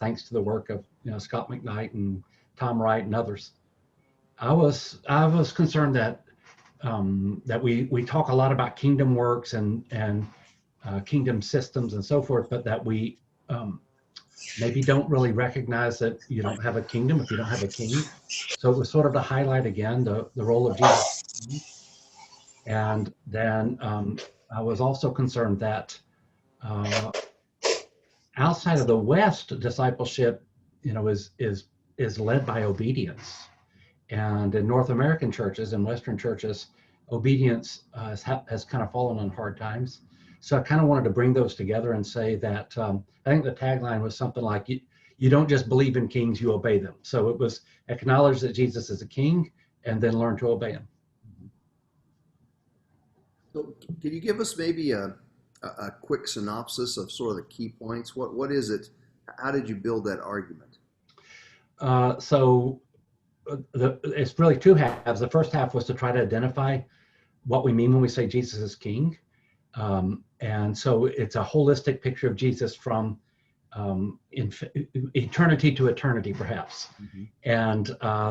thanks to the work of Scott McKnight and Tom Wright and others. I was concerned that that we talk a lot about kingdom works and kingdom systems and so forth, but that we maybe don't really recognize that you don't have a kingdom if you don't have a king. So it was sort of to highlight again the role of Jesus. And then I was also concerned that outside of the West, discipleship, is led by obedience. And in North American churches and Western churches, obedience has kind of fallen on hard times. So I kind of wanted to bring those together and say that I think the tagline was something like, you don't just believe in kings, you obey them. So it was acknowledge that Jesus is a king and then learn to obey him. So can you give us maybe a quick synopsis of sort of the key points? What is it? How did you build that argument? It's really two halves. The first half was to try to identify what we mean when we say Jesus is king. And so it's a holistic picture of Jesus from eternity to eternity, perhaps. Mm-hmm. And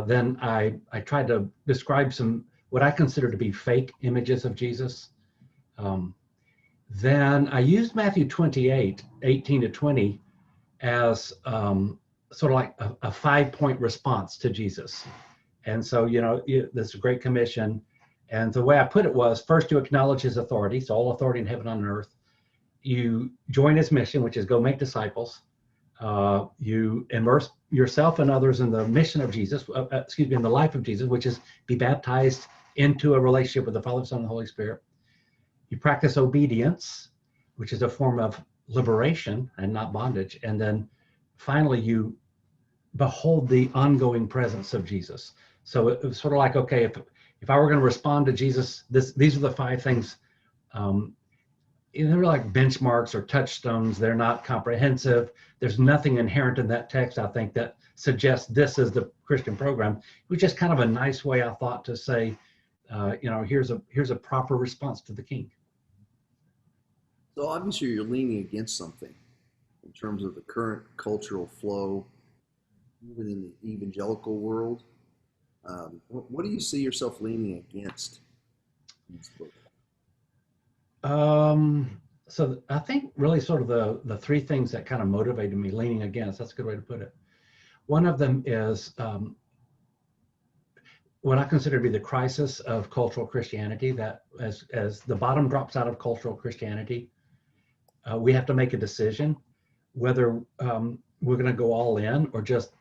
then I tried to describe some what I consider to be fake images of Jesus. Then I used Matthew 28, 18 to 20 as sort of like a 5-point response to Jesus. And so, this is a great commission. And the way I put it was, first, you acknowledge his authority, so all authority in heaven and on earth. You join his mission, which is go make disciples. You immerse yourself and others in the mission of Jesus, in the life of Jesus, which is be baptized into a relationship with the Father, Son, and the Holy Spirit. You practice obedience, which is a form of liberation and not bondage. And then finally, you behold the ongoing presence of Jesus. So it was sort of like, okay, if I were going to respond to Jesus, these are the 5 things. They're like benchmarks or touchstones. They're not comprehensive. There's nothing inherent in that text, I think, that suggests this is the Christian program. It was just kind of a nice way, I thought, to say, here's a proper response to the king. So obviously you're leaning against something in terms of the current cultural flow, even in the evangelical world. What do you see yourself leaning against in this book? So I think really sort of the 3 things that kind of motivated me leaning against, that's a good way to put it. One of them is what I consider to be the crisis of cultural Christianity, that as the bottom drops out of cultural Christianity, we have to make a decision whether we're going to go all in or just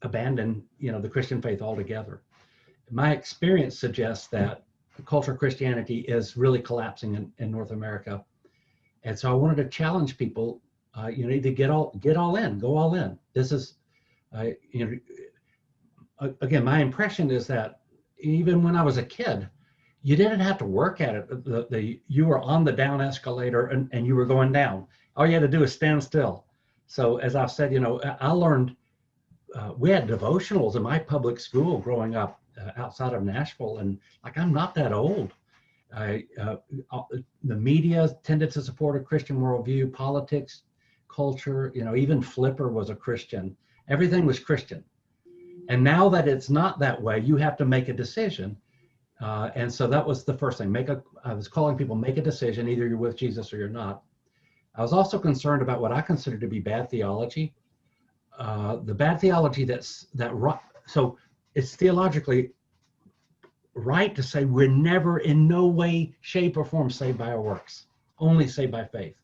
abandon, the Christian faith altogether. My experience suggests that cultural Christianity is really collapsing in North America, and so I wanted to challenge people. Either get all in, go all in. This is, again, my impression is that even when I was a kid, you didn't have to work at it. You were on the down escalator and you were going down. All you had to do is stand still. So as I've said, I learned. We had devotionals in my public school growing up outside of Nashville, and I'm not that old. The media tended to support a Christian worldview, politics, culture, even Flipper was a Christian. Everything was Christian. And now that it's not that way, you have to make a decision. And so that was the first thing. I was calling people, make a decision, either you're with Jesus or you're not. I was also concerned about what I consider to be bad theology. The bad theology so it's theologically right to say we're never in no way, shape, or form saved by our works, only saved by faith.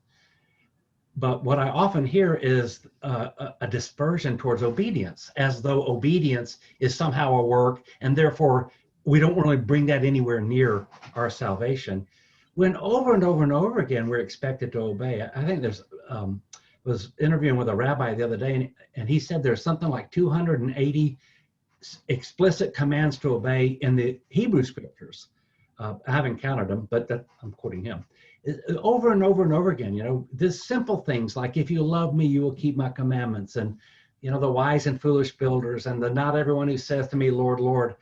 But what I often hear is a dispersion towards obedience, as though obedience is somehow a work, and therefore we don't really bring that anywhere near our salvation. When over and over and over again we're expected to obey. I think was interviewing with a rabbi the other day, and he said there's something like 280 explicit commands to obey in the Hebrew scriptures. I haven't counted them, but I'm quoting him. Over and over and over again, this simple things like, if you love me, you will keep my commandments, and the wise and foolish builders, and the not everyone who says to me, Lord, Lord,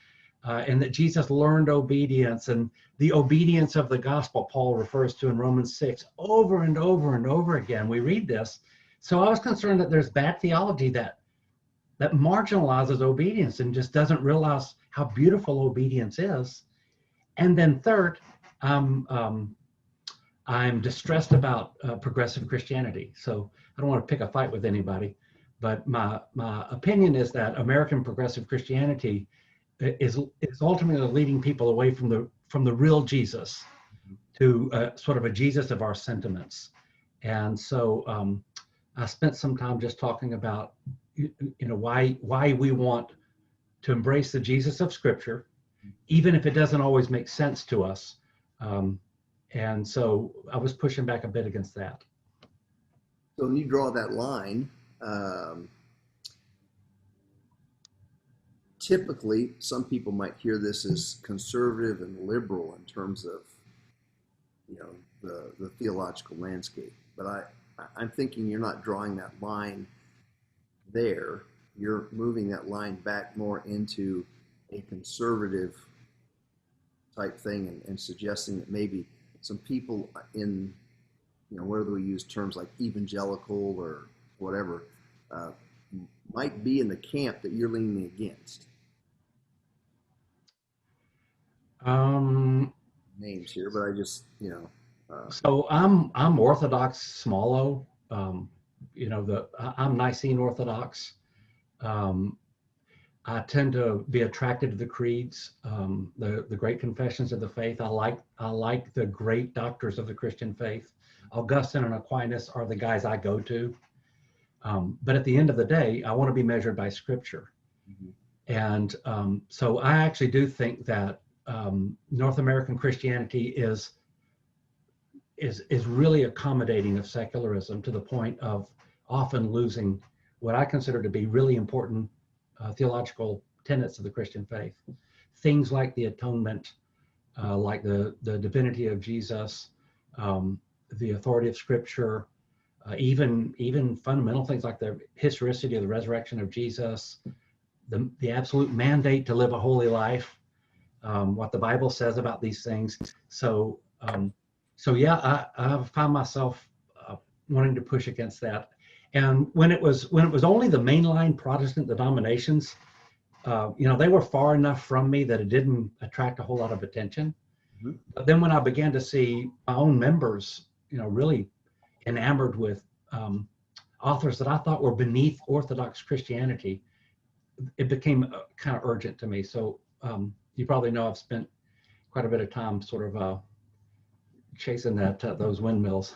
and that Jesus learned obedience, and the obedience of the gospel Paul refers to in Romans 6 over and over and over again. We read this So I was concerned that there's bad theology that marginalizes obedience and just doesn't realize how beautiful obedience is. And then third, I'm distressed about progressive Christianity. So I don't want to pick a fight with anybody, but my opinion is that American progressive Christianity is ultimately leading people away from the real Jesus to sort of a Jesus of our sentiments. And so I spent some time just talking about why we want to embrace the Jesus of Scripture, even if it doesn't always make sense to us. And so I was pushing back a bit against that. So when you draw that line, typically some people might hear this as conservative and liberal in terms of, the theological landscape. But I'm thinking you're not drawing that line there. You're moving that line back more into a conservative type thing and suggesting that maybe some people in, whether we use terms like evangelical or whatever, might be in the camp that you're leaning against. Names here, but I just, So I'm Orthodox small o. I'm Nicene Orthodox. I tend to be attracted to the creeds, the great confessions of the faith. I like the great doctors of the Christian faith. Augustine and Aquinas are the guys I go to. But at the end of the day, I want to be measured by Scripture. Mm-hmm. And so I actually do think that North American Christianity is really accommodating of secularism to the point of often losing what I consider to be really important theological tenets of the Christian faith. Things like the atonement, like the divinity of Jesus, the authority of Scripture, even fundamental things like the historicity of the resurrection of Jesus, the absolute mandate to live a holy life, what the Bible says about these things. So yeah, I found myself wanting to push against that. And when it was only the mainline Protestant denominations, they were far enough from me that it didn't attract a whole lot of attention. Mm-hmm. But then when I began to see my own members, really enamored with authors that I thought were beneath Orthodox Christianity, it became kind of urgent to me. So you probably know I've spent quite a bit of time sort of chasing those windmills.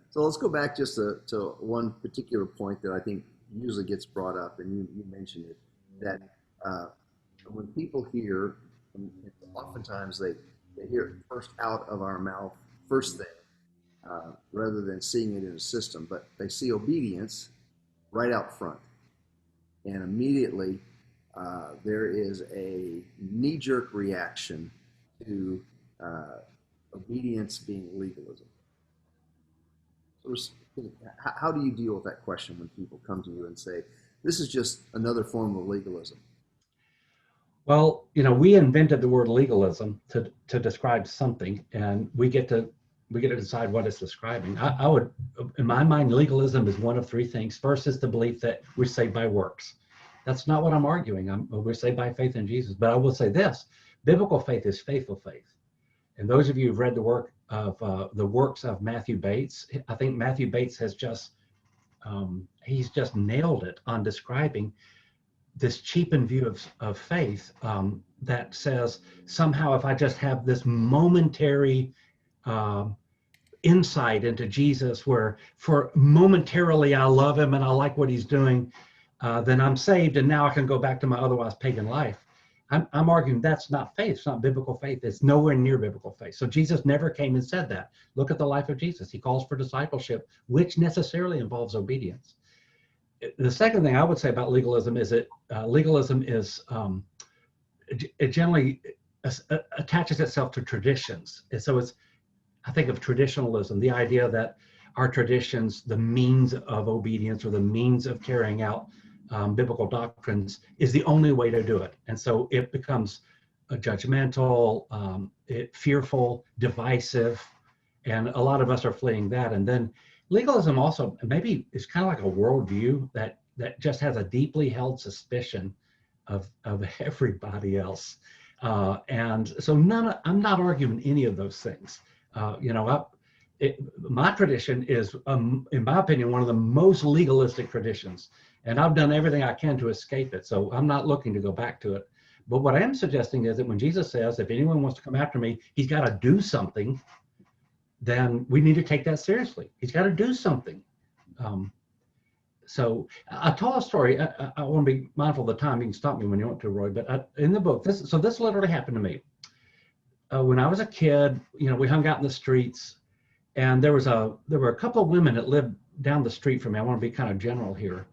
So let's go back just to one particular point that I think usually gets brought up, and you mentioned it, that when people hear, oftentimes they hear it first out of our mouth, first thing, rather than seeing it in a system, but they see obedience right out front. And immediately there is a knee-jerk reaction to obedience being legalism. How do you deal with that question when people come to you and say, this is just another form of legalism? Well, we invented the word legalism to describe something, and we get to decide what it's describing. I would, in my mind, legalism is one of three things. First is the belief that we're saved by works. That's not what I'm arguing. We're saved by faith in Jesus. But I will say this: biblical faith is faithful faith. And those of you who've read the work of the works of Matthew Bates, I think Matthew Bates has he's just nailed it on describing this cheapened view of faith that says somehow if I just have this momentary insight into Jesus, where for momentarily I love him and I like what he's doing, then I'm saved and now I can go back to my otherwise pagan life. I'm arguing that's not faith. It's not biblical faith. It's nowhere near biblical faith. So Jesus never came and said that. Look at the life of Jesus. He calls for discipleship, which necessarily involves obedience. The second thing I would say about legalism is that legalism is, it generally attaches itself to traditions. And so I think of traditionalism, the idea that our traditions, the means of obedience or the means of carrying out biblical doctrines is the only way to do it. And so it becomes judgmental, fearful, divisive, And a lot of us are fleeing that. And then legalism also maybe is kind of like a worldview that just has a deeply held suspicion of everybody else. And so I'm not arguing any of those things. My tradition is, in my opinion, one of the most legalistic traditions. And I've done everything I can to escape it. So I'm not looking to go back to it. But what I am suggesting is that when Jesus says, if anyone wants to come after me, he's got to do something, then we need to take that seriously. He's got to do something. So I told a story. I want to be mindful of the time. You can stop me when you want to, Roy. But in the book, this literally happened to me. When I was a kid, we hung out in the streets, and there were a couple of women that lived down the street from me. I want to be kind of general here.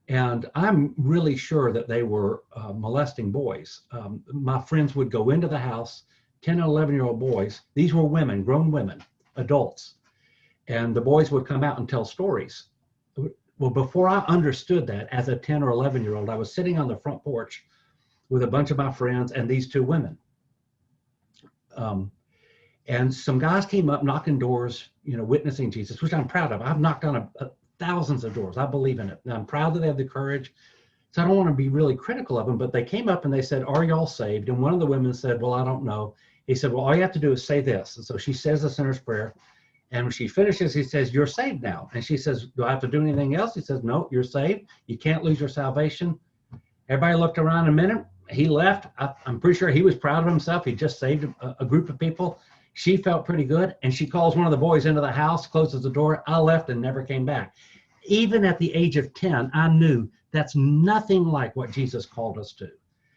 And I'm really sure that they were molesting boys. My friends would go into the house, 10 and 11-year-old boys. These were women, grown women, adults. And the boys would come out and tell stories. Well, before I understood that, as a 10 or 11-year-old, I was sitting on the front porch with a bunch of my friends and these two women. And some guys came up knocking doors, witnessing Jesus, which I'm proud of. I've knocked on thousands of doors. I believe in it. And I'm proud that they have the courage. So I don't want to be really critical of them, but they came up and they said, "Are y'all saved?" And one of the women said, "Well, I don't know." He said, "Well, all you have to do is say this." And so she says the sinner's prayer. And when she finishes, he says, "You're saved now." And she says, "Do I have to do anything else?" He says, "No, you're saved. You can't lose your salvation." Everybody looked around a minute. He left. I'm pretty sure he was proud of himself. He just saved a group of people. She felt pretty good. And she calls one of the boys into the house, closes the door. I left and never came back. Even at the age of 10, I knew that's nothing like what Jesus called us to.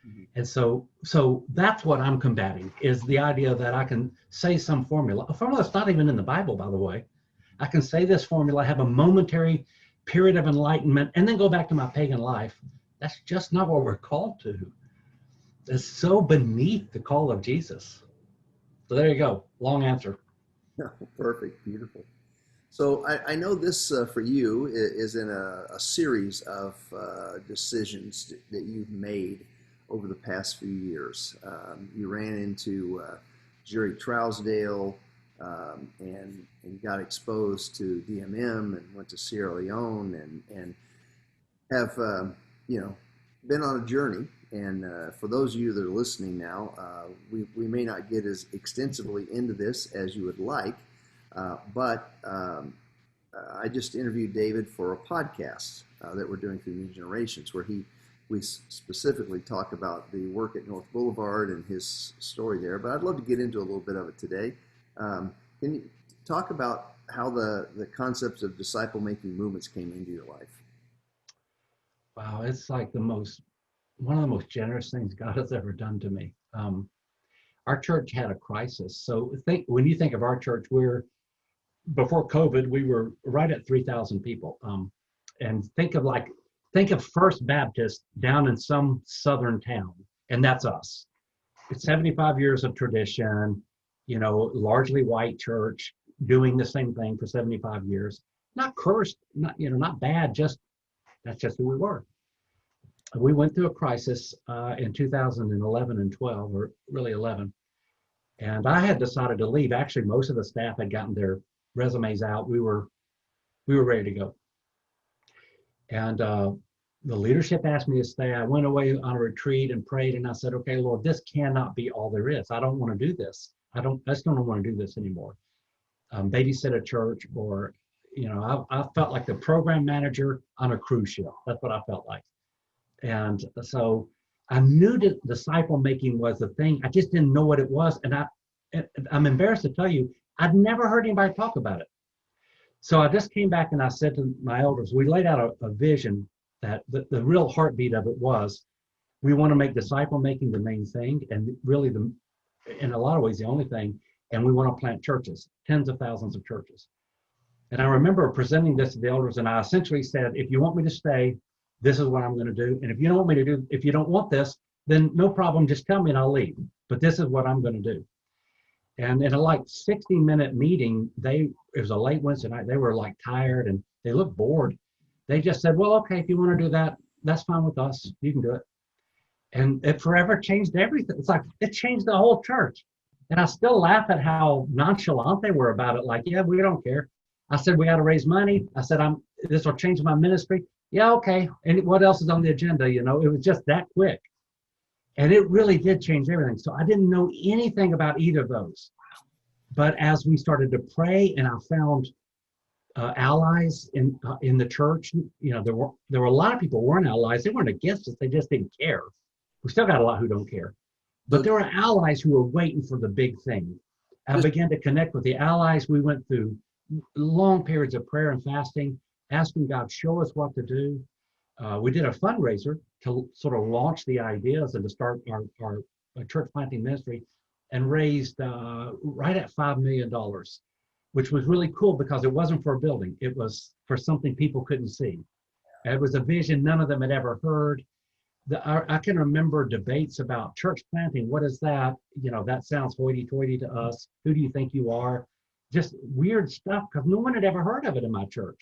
Mm-hmm. And so that's what I'm combating, is the idea that I can say some formula. A formula that's not even in the Bible, by the way. I can say this formula, have a momentary period of enlightenment, and then go back to my pagan life. That's just not what we're called to. It's so beneath the call of Jesus. So there you go. Long answer. Yeah, perfect. Beautiful. So I know this for you is in a series of decisions that you've made over the past few years. You ran into Jerry Trousdale and got exposed to DMM and went to Sierra Leone and have been on a journey. And for those of you that are listening now, we may not get as extensively into this as you would like. But I just interviewed David for a podcast that we're doing through New Generations, where we specifically talk about the work at North Boulevard and his story there. But I'd love to get into a little bit of it today. Can you talk about how the concepts of disciple-making movements came into your life? Wow, it's like one of the most generous things God has ever done to me. Our church had a crisis. So when you think of our church, before COVID, we were right at 3,000 people. And think of First Baptist down in some southern town, and that's us. It's 75 years of tradition, largely white church, doing the same thing for 75 years. Not cursed, not bad, that's just who we were. We went through a crisis in 2011 and 12, or really 11. And I had decided to leave. Actually, most of the staff had gotten their resumes out. We were ready to go. And the leadership asked me to stay. I went away on a retreat and prayed, and I said, "Okay, Lord, this cannot be all there is. I don't want to do this. I just don't want to do this anymore." Babysit a church, or I felt like the program manager on a cruise ship. That's what I felt like. And so I knew that disciple making was the thing. I just didn't know what it was. And I'm embarrassed to tell you, I'd never heard anybody talk about it. So I just came back and I said to my elders, we laid out a vision that the real heartbeat of it was, we want to make disciple making the main thing, and really in a lot of ways the only thing. And we want to plant churches, tens of thousands of churches. And I remember presenting this to the elders, and I essentially said, if you want me to stay, this is what I'm going to do. And if you don't want this, then no problem, just tell me and I'll leave. But this is what I'm going to do. And in a 60-minute meeting, it was a late Wednesday night, they were tired and they looked bored. They just said, "Well, okay, if you want to do that, that's fine with us. You can do it." And it forever changed everything. It's like it changed the whole church. And I still laugh at how nonchalant they were about it. Like, yeah, we don't care. I said, we got to raise money. I said, this will change my ministry. Yeah, okay. And what else is on the agenda? You know, it was just that quick. And it really did change everything. So I didn't know anything about either of those. But as we started to pray, and I found allies in the church, you know, there were a lot of people who weren't allies. They weren't against us. They just didn't care. We still got a lot who don't care. But there were allies who were waiting for the big thing. I began to connect with the allies. We went through long periods of prayer and fasting, asking God, show us what to do. We did a fundraiser to sort of launch the ideas and to start our church planting ministry, and raised right at $5 million, which was really cool because it wasn't for a building. It was for something people couldn't see. It was a vision none of them had ever heard. I can remember debates about church planting. What is that? You know, that sounds hoity-toity to us. Who do you think you are? Just weird stuff because no one had ever heard of it in my church.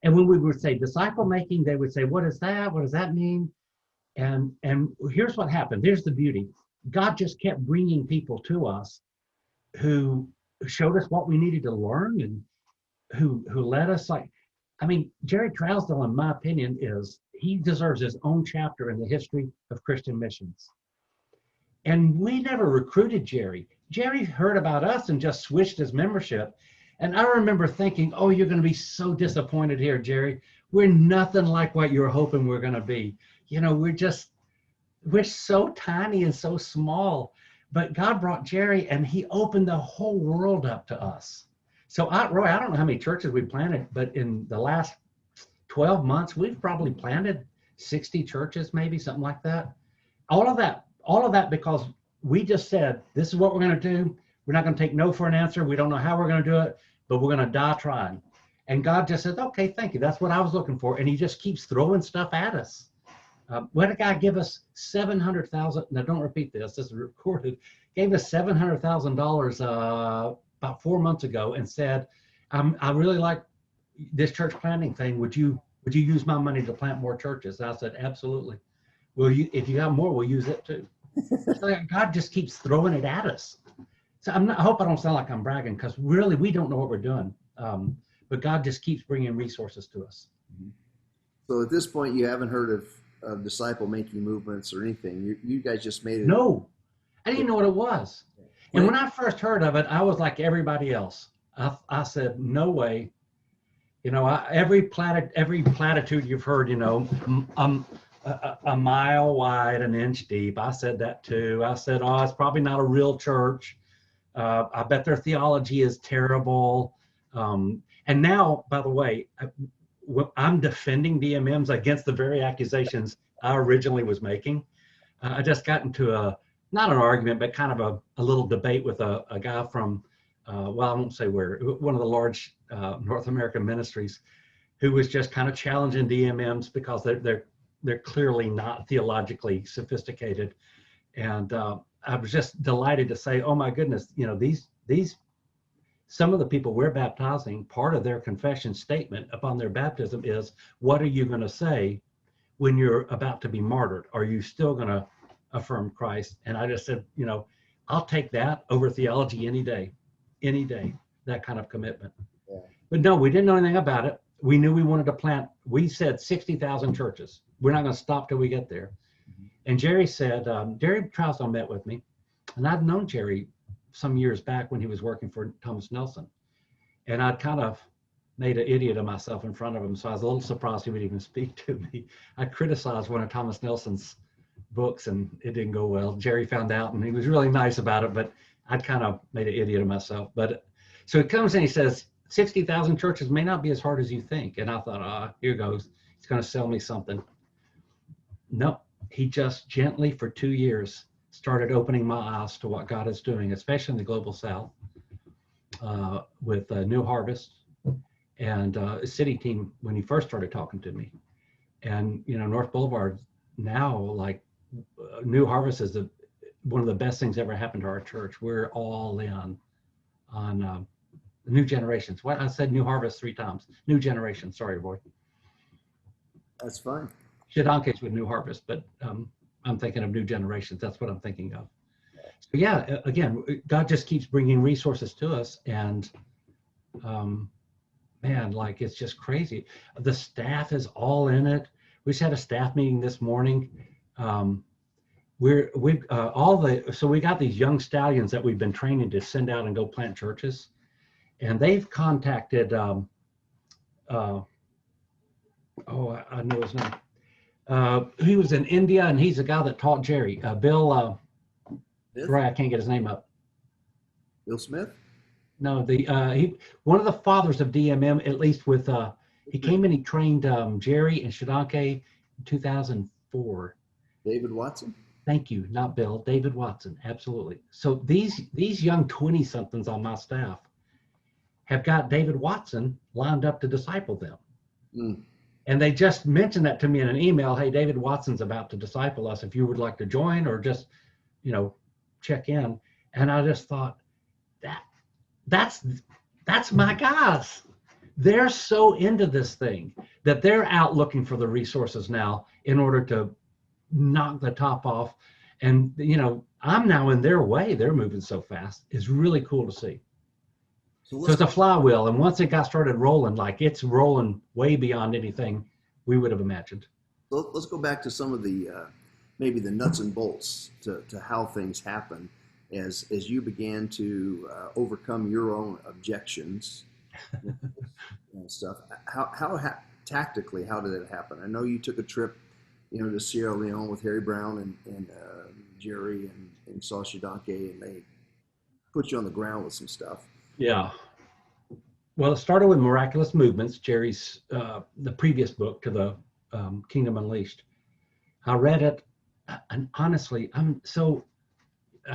And when we would say disciple making, they would say, what is that? What does that mean? And here's what happened. Here's the beauty. God just kept bringing people to us who showed us what we needed to learn, and who led us. Like, I mean, Jerry Trousdale, in my opinion, he deserves his own chapter in the history of Christian missions. And we never recruited Jerry. Jerry heard about us and just switched his membership. And I remember thinking, oh, you're going to be so disappointed here, Jerry. We're nothing like what you're hoping we're going to be. You know, we're so tiny and so small. But God brought Jerry, and he opened the whole world up to us. So, Roy, I don't know how many churches we planted, but in the last 12 months, we've probably planted 60 churches, maybe something like that. All of that because we just said, this is what we're going to do. We're not going to take no for an answer. We don't know how we're going to do it, but we're going to die trying. And God just says, okay, thank you. That's what I was looking for. And he just keeps throwing stuff at us. We had a guy give us $700,000. Now, don't repeat this. This is recorded. Gave us $700,000 about 4 months ago, and said, I really like this church planting thing. Would you use my money to plant more churches? And I said, absolutely. If you got more, we'll use it too. So God just keeps throwing it at us. So I hope I don't sound like I'm bragging, because really we don't know what we're doing. But God just keeps bringing resources to us. So at this point, you haven't heard of disciple making movements or anything. You guys just made it. No, I didn't know what it was. And when I first heard of it, I was like everybody else. I said, no way. You know, every platitude you've heard, you know, a mile wide, an inch deep. I said that too. I said, oh, it's probably not a real church. I bet their theology is terrible. And now, by the way, I'm defending DMMs against the very accusations I originally was making. I just got into not an argument, but kind of a little debate with a guy from, well, I won't say where, one of the large North American ministries, who was just kind of challenging DMMs because they're clearly not theologically sophisticated. And I was just delighted to say, oh my goodness, you know, these some of the people we're baptizing, part of their confession statement upon their baptism is, what are you going to say when you're about to be martyred? Are you still going to affirm Christ? And I just said, you know, I'll take that over theology any day, that kind of commitment. Yeah. But no, we didn't know anything about it. We knew we wanted to plant, we said 60,000 churches. We're not going to stop till we get there. Mm-hmm. And Jerry said, Jerry Trousdale met with me, and I'd known Jerry some years back when he was working for Thomas Nelson. And I'd kind of made an idiot of myself in front of him. So I was a little surprised he would even speak to me. I criticized one of Thomas Nelson's books and it didn't go well. Jerry found out and he was really nice about it, but I'd kind of made an idiot of myself. But so he comes and he says, 60,000 churches may not be as hard as you think. And I thought, here goes. He's going to sell me something. No, he just gently for 2 years started opening my eyes to what God is doing, especially in the global South, with New Harvest and a city team when he first started talking to me. And, you know, North Boulevard now, like New Harvest is one of the best things ever happened to our church. We're all in on new generations. What I said New Harvest 3 times. New generation. Sorry, boy. That's fine. Shedonke's with New Harvest, but I'm thinking of new generations. That's what I'm thinking of. So yeah, again, God just keeps bringing resources to us, and man, like it's just crazy. The staff is all in it. We just had a staff meeting this morning. We've so we got these young stallions that we've been training to send out and go plant churches, and they've contacted. I know his name. He was in India, and he's the guy that taught Jerry. Bill. Right, I can't get his name up. Bill Smith? No, one of the fathers of DMM, at least with he came and he trained Jerry and Shadanke in 2004. David Watson? Thank you, not Bill, David Watson, absolutely. So these young 20-somethings on my staff have got David Watson lined up to disciple them. Mm. And they just mentioned that to me in an email. Hey, David Watson's about to disciple us. If you would like to join or just, check in. And I just thought that's my guys. They're so into this thing that they're out looking for the resources now in order to knock the top off. And, I'm now in their way. They're moving so fast. It's really cool to see. So it's a flywheel. And once it got started rolling, like it's rolling way beyond anything we would have imagined. So let's go back to some of the, maybe the nuts and bolts to how things happen as you began to overcome your own objections and stuff. Tactically, how did it happen? I know you took a trip, to Sierra Leone with Harry Brown and Jerry and saw Shadanke, and they put you on the ground with some stuff. Yeah. Well, it started with Miraculous Movements, Jerry's, the previous book to the Kingdom Unleashed. I read it, and honestly, I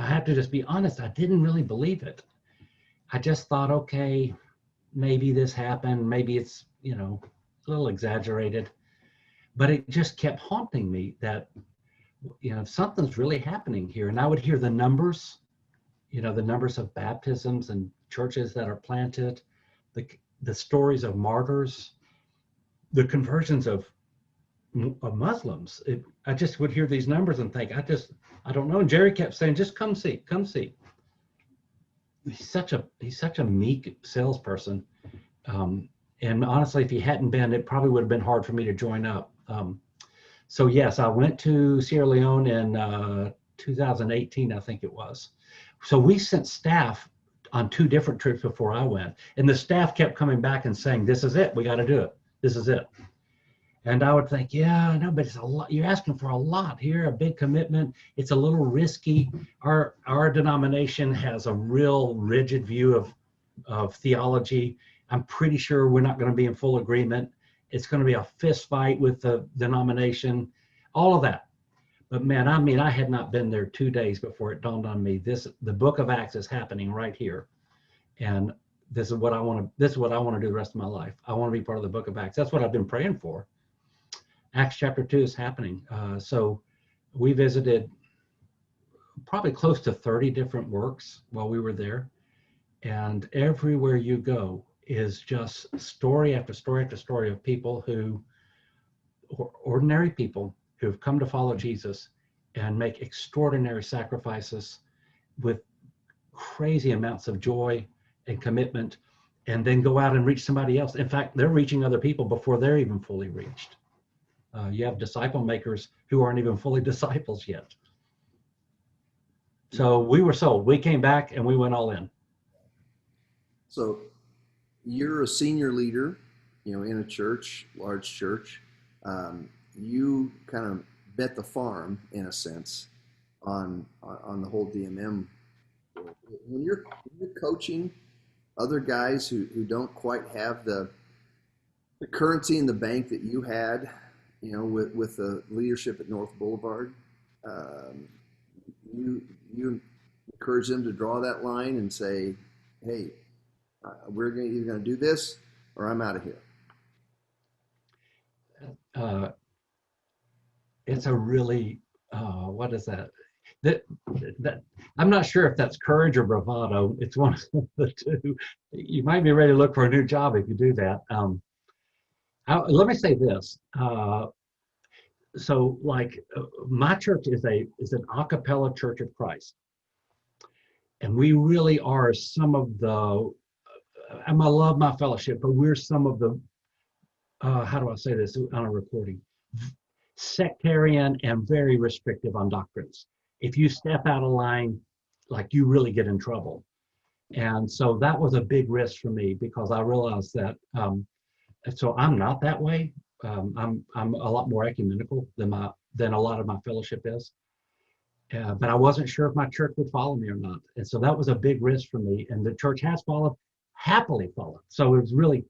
have to just be honest, I didn't really believe it. I just thought, okay, maybe this happened, maybe it's, a little exaggerated, but it just kept haunting me that, something's really happening here. And I would hear the numbers, the numbers of baptisms and churches that are planted, the stories of martyrs, the conversions of Muslims. I just would hear these numbers and think, I don't know. And Jerry kept saying, just come see. He's such a meek salesperson. And honestly, if he hadn't been, it probably would have been hard for me to join up. So yes, I went to Sierra Leone in 2018, I think it was. So we sent staff on 2 different trips before I went. And the staff kept coming back and saying, this is it. We got to do it. This is it. And I would think, yeah, no, but it's a lot. You're asking for a lot here, a big commitment. It's a little risky. Our denomination has a real rigid view of theology. I'm pretty sure we're not going to be in full agreement. It's going to be a fist fight with the denomination, all of that. But man, I had not been there 2 days before it dawned on me. The book of Acts is happening right here. And this is what I want to do the rest of my life. I want to be part of the book of Acts. That's what I've been praying for. Acts chapter 2 is happening. So we visited probably close to 30 different works while we were there. And everywhere you go is just story after story after story of people ordinary people who have come to follow Jesus and make extraordinary sacrifices with crazy amounts of joy and commitment, and then go out and reach somebody else. In fact, they're reaching other people before they're even fully reached. You have disciple makers who aren't even fully disciples yet. So we were sold. We came back and we went all in. So you're a senior leader, in a church, large church. You kind of bet the farm, in a sense, on the whole DMM. When you're coaching other guys who don't quite have the currency in the bank that you had, with the leadership at North Boulevard, you encourage them to draw that line and say, hey, we're either going to do this or I'm out of here. It's a really, what is that? That I'm not sure if that's courage or bravado. It's one of the two. You might be ready to look for a new job if you do that. Let me say this. So my church is an a cappella Church of Christ. And we really are some of the, and I love my fellowship, but we're some of the, how do I say this on a recording? Sectarian and very restrictive on doctrines. If you step out of line, like you really get in trouble. And so that was a big risk for me because I realized that, so I'm not that way. I'm a lot more ecumenical than a lot of my fellowship is. But I wasn't sure if my church would follow me or not. And so that was a big risk for me. And the church has followed, happily followed. So it was really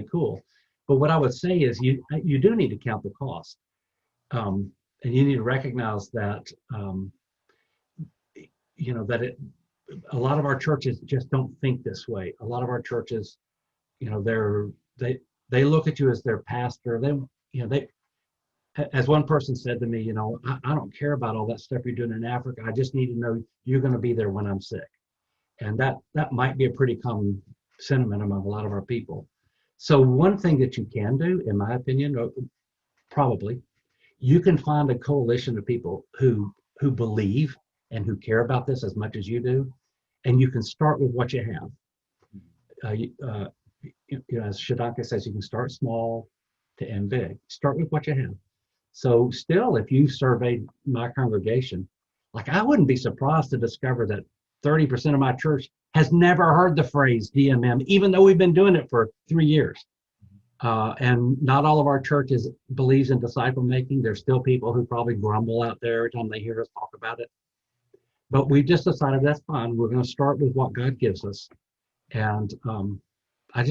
cool. But what I would say is you do need to count the cost. And you need to recognize that, that a lot of our churches just don't think this way. A lot of our churches, they look at you as their pastor. They, as one person said to me, I don't care about all that stuff you're doing in Africa. I just need to know you're going to be there when I'm sick. And that might be a pretty common sentiment among a lot of our people. So one thing that you can do, in my opinion, probably, you can find a coalition of people who believe and who care about this as much as you do, and you can start with what you have. As Shadanka says, you can start small to end big. Start with what you have. So still, if you surveyed my congregation, like I wouldn't be surprised to discover that 30% of my church has never heard the phrase DMM, even though we've been doing it for 3 years. And not all of our churches believes in disciple making. There's still people who probably grumble out there every time they hear us talk about it. But we just decided that's fine. We're going to start with what God gives us. And I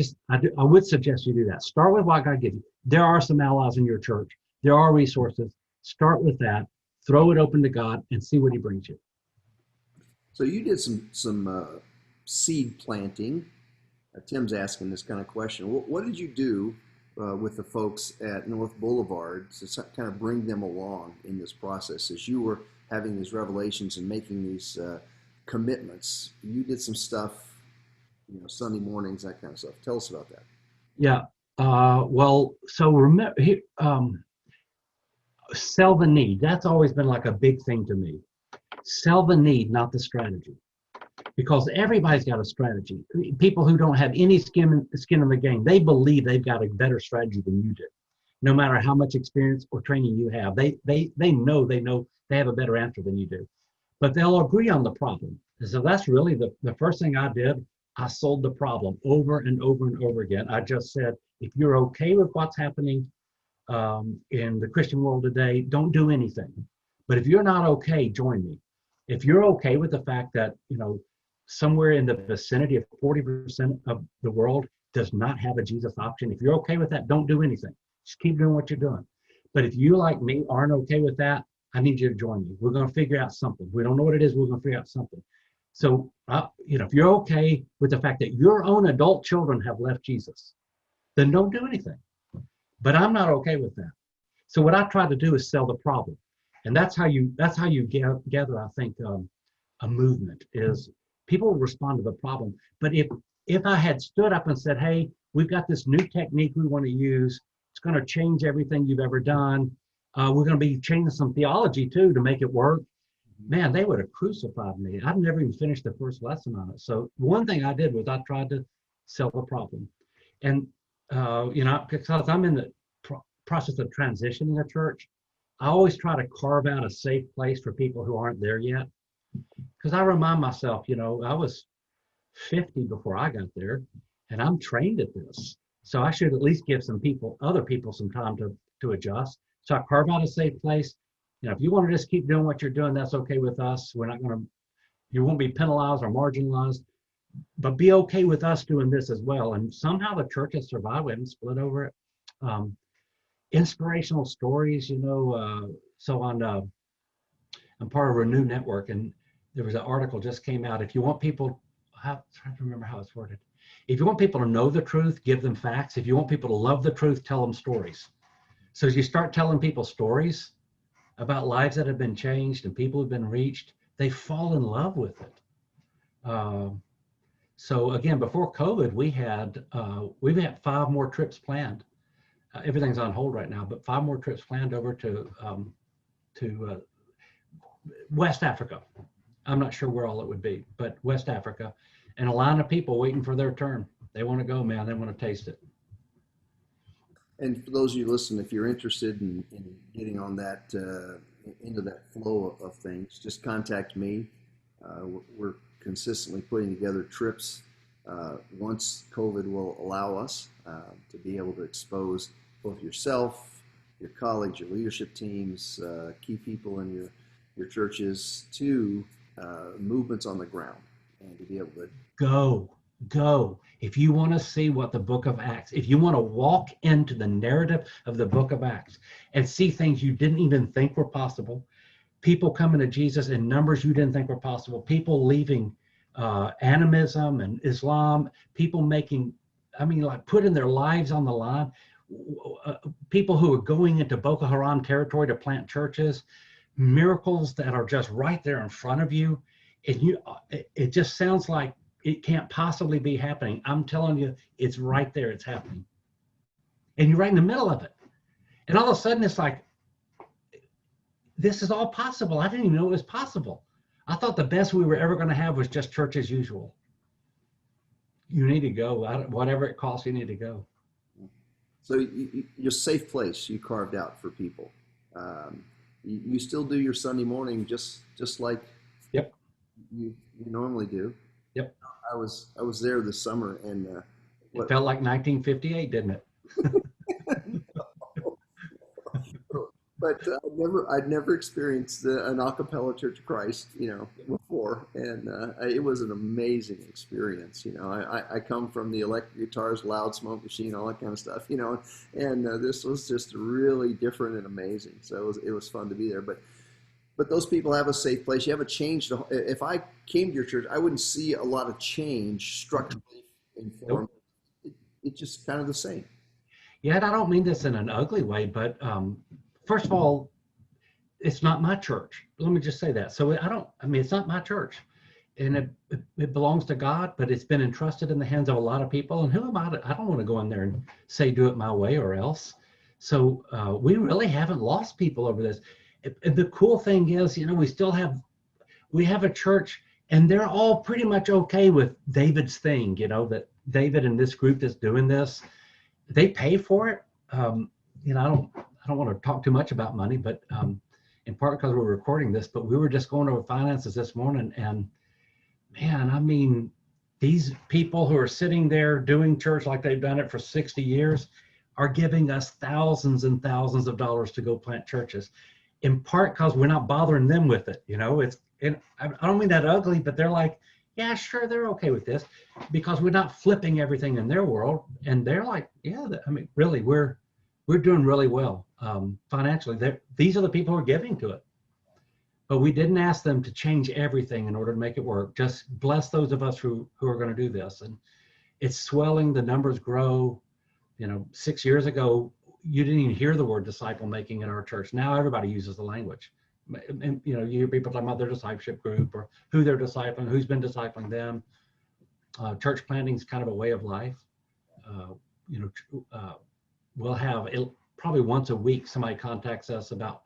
would suggest you do that. Start with what God gives you. There are some allies in your church. There are resources. Start with that. Throw it open to God and see what He brings you. So you did some seed planting. Tim's asking this kind of question. What did you do with the folks at North Boulevard to kind of bring them along in this process as you were having these revelations and making these commitments? You did some stuff, Sunday mornings, that kind of stuff. Tell us about that. Yeah. Well, so remember, sell the need. That's always been like a big thing to me. Sell the need, not the strategy. Because everybody's got a strategy. People who don't have any skin in the game, they believe they've got a better strategy than you do. No matter how much experience or training you have, they know they have a better answer than you do. But they'll agree on the problem. And so that's really the first thing I did. I sold the problem over and over and over again. I just said, if you're okay with what's happening in the Christian world today, don't do anything. But if you're not okay, join me. If you're okay with the fact that, somewhere in the vicinity of 40% of the world does not have a Jesus option, if you're okay with that, don't do anything. Just keep doing what you're doing. But if you, like me, aren't okay with that, I need you to join me. We're going to figure out something. We don't know what it is. We're going to figure out something. So, if you're okay with the fact that your own adult children have left Jesus, then don't do anything. But I'm not okay with that. So what I try to do is sell the problem. And that's how you gather, I think, a movement is people will respond to the problem. But if I had stood up and said, hey, we've got this new technique we want to use, it's going to change everything you've ever done. We're going to be changing some theology too to make it work. Man, they would have crucified me. I've never even finished the first lesson on it. So one thing I did was I tried to sell the problem. And, because I'm in the process of transitioning a church, I always try to carve out a safe place for people who aren't there yet. Because I remind myself, I was 50 before I got there, and I'm trained at this. So I should at least give other people some time to adjust. So I carve out a safe place. If you want to just keep doing what you're doing, that's okay with us. You won't be penalized or marginalized, but be okay with us doing this as well. And somehow the church has survived. We haven't split over it. Inspirational stories, so I'm part of Renew Network, and there was an article just came out. If you want people, I'm trying to remember how it's worded. If you want people to know the truth, give them facts. If you want people to love the truth, tell them stories. So as you start telling people stories about lives that have been changed and people who've been reached, they fall in love with it. So again, before COVID, we've had 5 more trips planned. Everything's on hold right now, but 5 more trips planned over to West Africa. I'm not sure where all it would be, but West Africa, and a line of people waiting for their turn. They want to go, man. They want to taste it. And for those of you listening, if you're interested in getting on that into that flow of things, just contact me. We're consistently putting together trips once COVID will allow us to be able to expose both yourself, your colleagues, your leadership teams, key people in your churches to movements on the ground, and to be able to Go. If you want to see what the book of Acts, if you want to walk into the narrative of the book of Acts and see things you didn't even think were possible, people coming to Jesus in numbers you didn't think were possible, people leaving animism and Islam, people making, like putting their lives on the line, people who are going into Boko Haram territory to plant churches, miracles that are just right there in front of you. And it just sounds like it can't possibly be happening. I'm telling you, it's right there. It's happening. And you're right in the middle of it. And all of a sudden, it's like, this is all possible. I didn't even know it was possible. I thought the best we were ever going to have was just church as usual. You need to go. Whatever it costs, you need to go. So your safe place you carved out for people. You still do your Sunday morning just like Yep. you normally do. Yep. I was there this summer, and it felt like 1958, didn't it? But I'd never experienced an a cappella Church of Christ, before, and it was an amazing experience. I come from the electric guitars, loud smoke machine, all that kind of stuff, and this was just really different and amazing. So it was fun to be there. But those people have a safe place. You haven't changed. If I came to your church, I wouldn't see a lot of change structurally in form. Nope. It's just kind of the same. Yeah, and I don't mean this in an ugly way, but first of all, it's not my church. Let me just say that. So it's not my church, and it belongs to God, but it's been entrusted in the hands of a lot of people. And who am I? I don't want to go in there and say, do it my way or else. So we really haven't lost people over this. The cool thing is, we have a church, and they're all pretty much okay with David's thing, that David and this group that's doing this, they pay for it. I don't want to talk too much about money, but in part because we're recording this, but we were just going over finances this morning, and man, these people who are sitting there doing church like they've done it for 60 years are giving us thousands and thousands of dollars to go plant churches. In part because we're not bothering them with it, I don't mean that ugly, but they're like, yeah, sure, they're okay with this, because we're not flipping everything in their world, and they're like, yeah, really, we're doing really well financially. These are the people who are giving to it, but we didn't ask them to change everything in order to make it work. Just bless those of us who are going to do this, and it's swelling. The numbers grow. 6 years ago, you didn't even hear the word disciple making in our church. Now everybody uses the language. And, you hear people talking about their discipleship group or who they're discipling, who's been discipling them. Church planting is kind of a way of life. We'll have probably once a week somebody contacts us about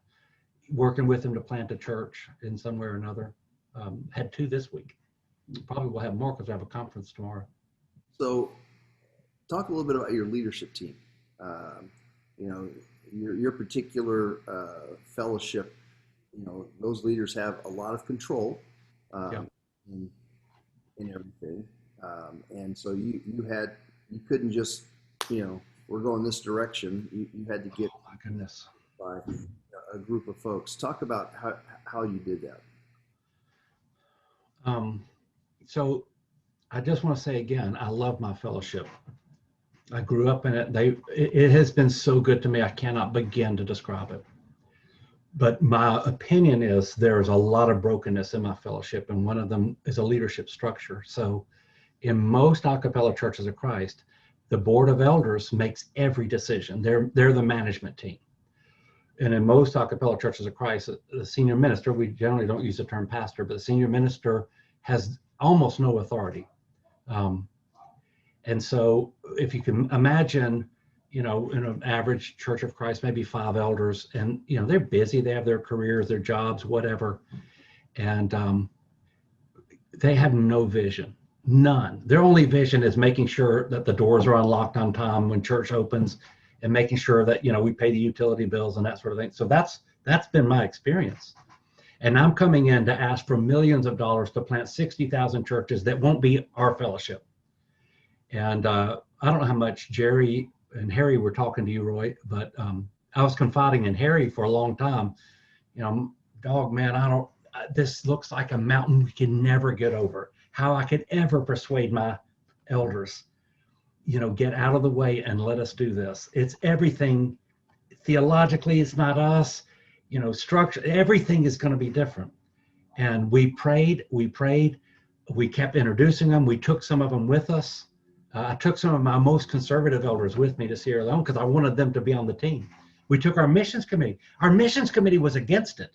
working with them to plant a church in some way or another. Had 2 this week. Probably we'll have more because we have a conference tomorrow. So talk a little bit about your leadership team. Your particular fellowship, those leaders have a lot of control in everything. And so you couldn't just, we're going this direction. You had to get by a group of folks. Talk about how you did that. So I just want to say again, I love my fellowship. I grew up in it. It has been so good to me. I cannot begin to describe it. But my opinion is there's a lot of brokenness in my fellowship, and one of them is a leadership structure. So in most a cappella churches of Christ, the board of elders makes every decision. They're the management team. And in most a cappella churches of Christ, the senior minister, we generally don't use the term pastor, but the senior minister has almost no authority. And so if you can imagine, in an average Church of Christ, maybe 5 elders, and, they're busy, they have their careers, their jobs, whatever. And they have no vision, none. Their only vision is making sure that the doors are unlocked on time when church opens, and making sure that, you know, we pay the utility bills and that sort of thing. So that's been my experience. And I'm coming in to ask for millions of dollars to plant 60,000 churches that won't be our fellowship. And I don't know how much Jerry and Harry were talking to you, Roy, but I was confiding in Harry for a long time. You know, dog, man, this looks like a mountain we can never get over. How I could ever persuade my elders, you know, get out of the way and let us do this. It's everything. Theologically, it's not us. You know, structure, everything is going to be different. And we prayed, we kept introducing them. We took some of them with us. I took some of my most conservative elders with me to Sierra Leone because I wanted them to be on the team. We took our missions committee. Our missions committee was against it.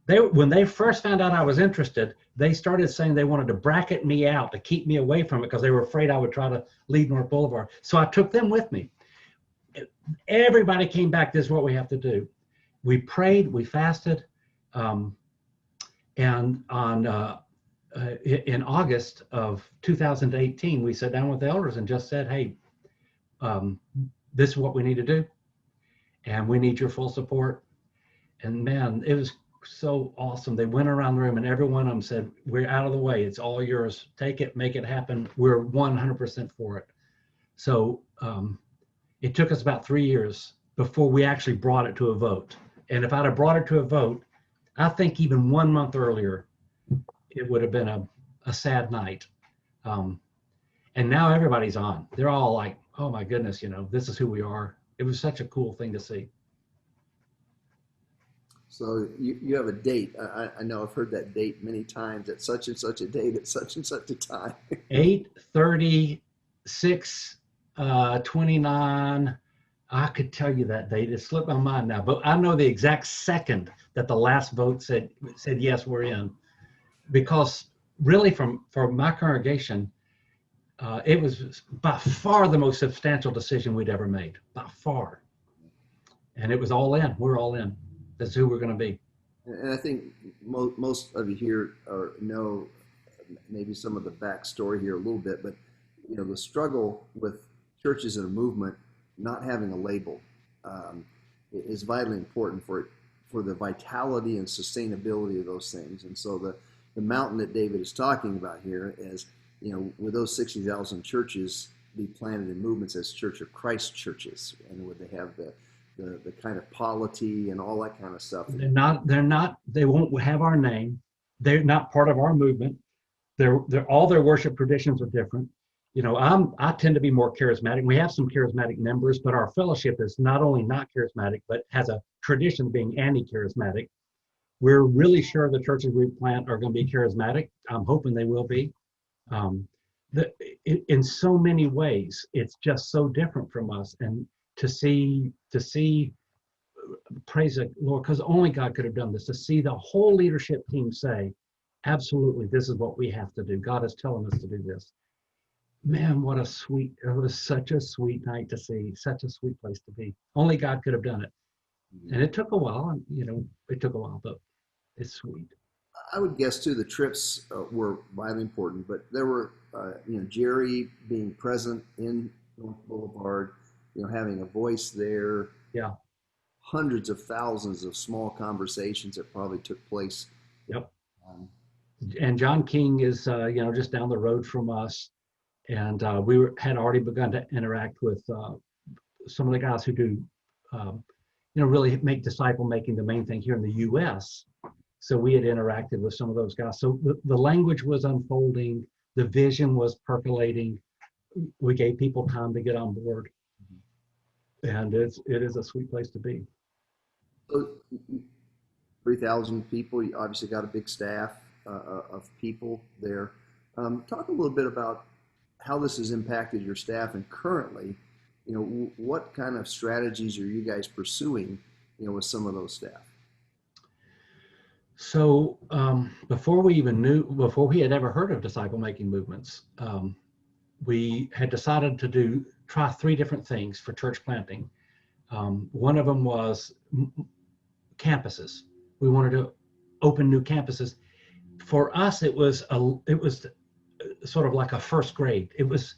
When they first found out I was interested, they started saying they wanted to bracket me out to keep me away from it because they were afraid I would try to lead North Boulevard. So I took them with me. Everybody came back, this is what we have to do. We prayed, we fasted, and in August of 2018, we sat down with the elders and just said, hey, this is what we need to do, and we need your full support. And man, it was so awesome. They went around the room and every one of them said, we're out of the way. It's all yours. Take it, make it happen. We're 100% for it. So it took us about 3 years before we actually brought it to a vote. And if I'd have brought it to a vote, I think even 1 month earlier, it would have been a sad night. And now everybody's on. They're all like, oh my goodness, you know, this is who we are. It was such a cool thing to see. So you have a date. I know I've heard that date many times, at such and such a date at such and such a time. 8/30/29. I could tell you that date. It slipped my mind now, but I know the exact second that the last vote said yes, we're in. Because really for my congregation, it was by far the most substantial decision we'd ever made, by far. And it was all in. We're all in. That's who we're going to be. And I think most of you here know maybe some of the backstory here a little bit, but you know, the struggle with churches in a movement not having a label is vitally important for the vitality and sustainability of those things. And so the mountain that David is talking about here is, you know, would those 60,000 churches be planted in movements as Church of Christ churches, and would they have the kind of polity and all that kind of stuff? They won't have our name. They're not part of our movement. All their worship traditions are different. You know, I tend to be more charismatic. We have some charismatic members, but our fellowship is not only not charismatic, but has a tradition of being anti-charismatic. We're really sure the churches we plant are going to be charismatic. I'm hoping they will be. In so many ways, it's just so different from us. And to see, praise the Lord, because only God could have done this, to see the whole leadership team say, absolutely, this is what we have to do. God is telling us to do this. Man, it was such a sweet night to see, such a sweet place to be. Only God could have done it. And it took a while, but it's sweet. I would guess too, the trips were vitally important, but there were, Jerry being present in North Boulevard, having a voice there. Yeah. Hundreds of thousands of small conversations that probably took place. Yep. And John King is, just down the road from us. And we had already begun to interact with some of the guys who do, really make disciple making the main thing here in the U.S. So we had interacted with some of those guys. So the language was unfolding, the vision was percolating. We gave people time to get on board, and it is a sweet place to be. So 3,000 people. You obviously got a big staff of people there. Talk a little bit about how this has impacted your staff, and currently, what kind of strategies are you guys pursuing, with some of those staff? So before we had ever heard of disciple making movements, we had decided to try 3 different things for church planting. One of them was campuses. We wanted to open new campuses. for us, it was sort of like a first grade. It was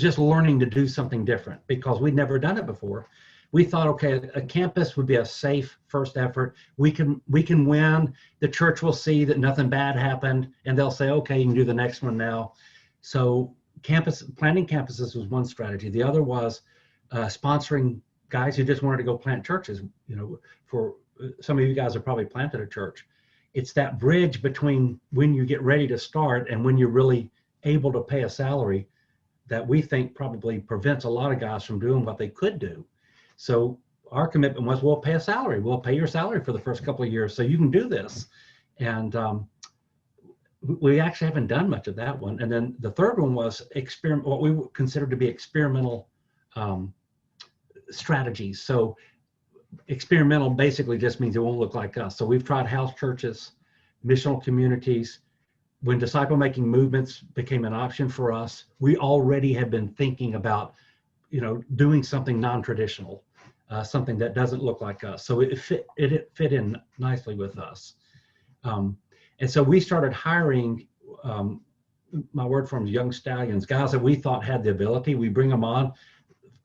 just learning to do something different because we'd never done it before. We thought, okay, a campus would be a safe first effort. We can win. The church will see that nothing bad happened, and they'll say, okay, you can do the next one now. So planting campuses was one strategy. The other was sponsoring guys who just wanted to go plant churches. For some of you guys have probably planted a church. It's that bridge between when you get ready to start and when you're really able to pay a salary that we think probably prevents a lot of guys from doing what they could do. So our commitment was, we'll pay a salary. We'll pay your salary for the first couple of years so you can do this. And we actually haven't done much of that one. And then the third one was what we consider to be experimental strategies. So experimental basically just means it won't look like us. So we've tried house churches, missional communities. When disciple making movements became an option for us, we already had been thinking about, doing something non-traditional, something that doesn't look like us. So it fit in nicely with us. And so we started hiring, my word for them, young stallions, guys that we thought had the ability. We bring them on.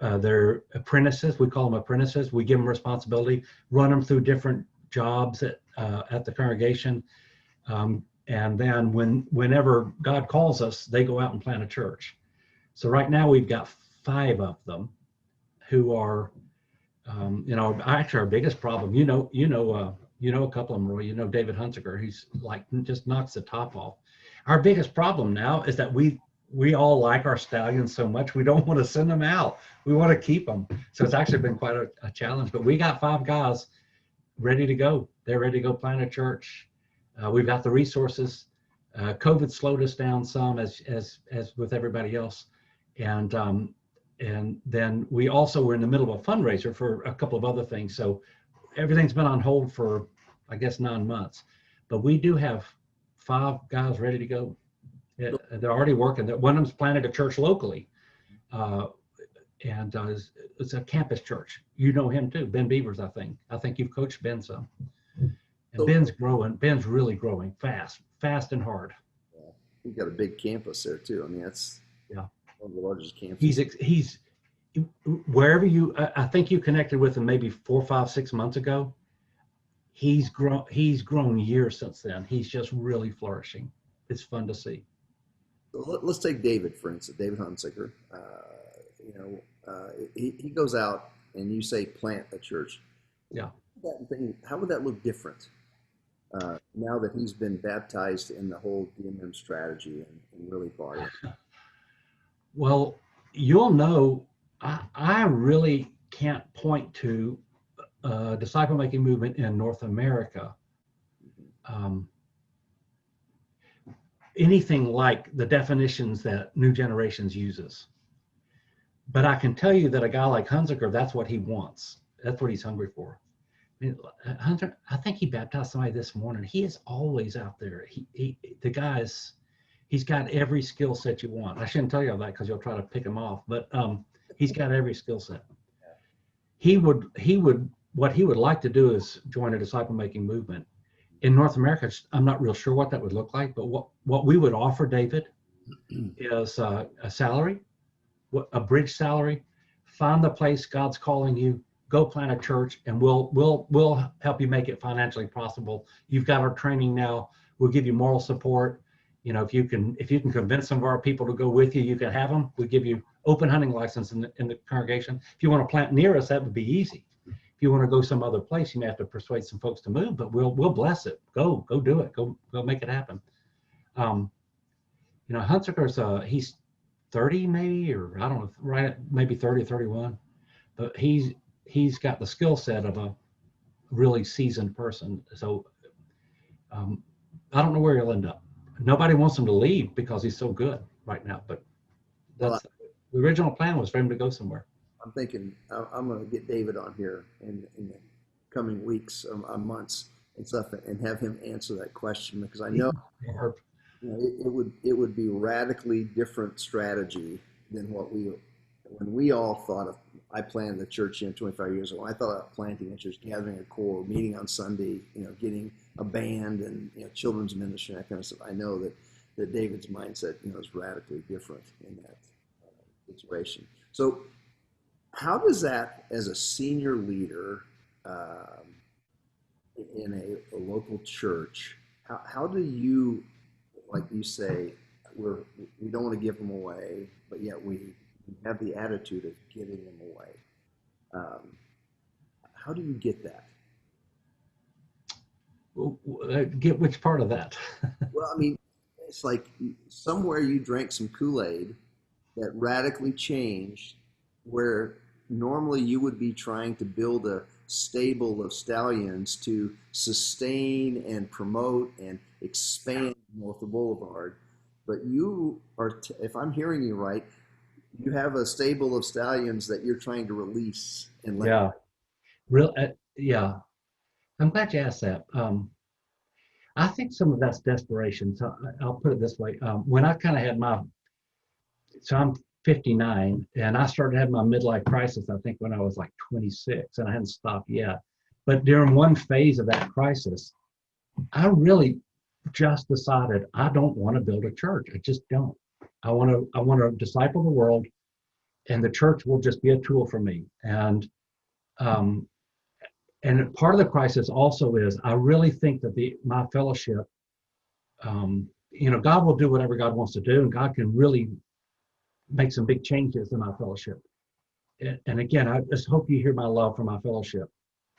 They're apprentices. We call them apprentices. We give them responsibility, run them through different jobs at the congregation. And then whenever God calls us, they go out and plant a church. So right now we've got 5 of them who are, actually our biggest problem. You know a couple of them, Roy. David Hunsaker. He's like just knocks the top off. Our biggest problem now is that we all like our stallions so much we don't want to send them out. We want to keep them. So it's actually been quite a challenge. But we got 5 guys ready to go. They're ready to go plant a church. We've got the resources. COVID slowed us down some, as with everybody else, and then we also were in the middle of a fundraiser for a couple of other things. So everything's been on hold for, I guess, 9 months. But we do have 5 guys ready to go. They're already working. One of them's planted a church locally, and it's a campus church. You know him too, Ben Beavers. I think you've coached Ben some. And Ben's growing. Ben's really growing fast and hard. Yeah. You've got a big campus there too. I mean, that's one of the largest campuses. He's wherever I think you connected with him maybe 4, 5, 6 months ago. He's grown years since then. He's just really flourishing. It's fun to see. So let's take David, for instance, David Hunsaker. He goes out and you say plant a church. Yeah. How would that look different now that he's been baptized in the whole DMM strategy and really bought it? Well, you'll know, I really can't point to a disciple-making movement in North America, anything like the definitions that New Generations uses. But I can tell you that a guy like Hunsaker, that's what he wants. That's what he's hungry for. I mean, Hunter, I think he baptized somebody this morning. He is always out there. He's got every skill set you want. I shouldn't tell you all that because you'll try to pick him off, but he's got every skill set. What he would like to do is join a disciple-making movement. In North America, I'm not real sure what that would look like, but what we would offer David is a salary, a bridge salary. Find the place God's calling you. Go plant a church, and we'll help you make it financially possible. You've got our training now. We'll give you moral support. If you can convince some of our people to go with you, you can have them. We give you open hunting license in the congregation. If you want to plant near us, that would be easy. If you want to go some other place, you may have to persuade some folks to move, but we'll bless it. Go do it. Go make it happen. Hunsaker's he's 30 maybe, or I don't know, right? Maybe 30 or 31, but he's got the skill set of a really seasoned person. So I don't know where he'll end up. Nobody wants him to leave because he's so good right now, but the original plan was for him to go somewhere. I'm thinking I'm going to get David on here in the coming weeks, months and stuff, and have him answer that question, because I know it would be radically different strategy than when we all thought of. I planned the church 25 years ago. I thought of planting a church, gathering a core, meeting on Sunday, getting a band and children's ministry, that kind of stuff. I know that David's mindset is radically different in that situation. So how does that, as a senior leader in a local church, how do you, like you say, we don't want to give them away, but yet we have the attitude of giving them away? How do you get that? Get which part of that? Well, I mean, it's like somewhere you drank some Kool-Aid that radically changed, where normally you would be trying to build a stable of stallions to sustain and promote and expand North Boulevard. But you are, if I'm hearing you right, you have a stable of stallions that you're trying to release and let. Yeah, yeah. I'm glad you asked that. I think some of that's desperation. So I'll put it this way. When I kind of had so I'm 59, and I started having my midlife crisis, I think, when I was like 26, and I hadn't stopped yet. But during one phase of that crisis, I really just decided I don't want to build a church. I just don't. I want to disciple the world, and the church will just be a tool for me. And part of the crisis also is I really think that my fellowship, God will do whatever God wants to do, and God can really make some big changes in my fellowship. And again, I just hope you hear my love for my fellowship.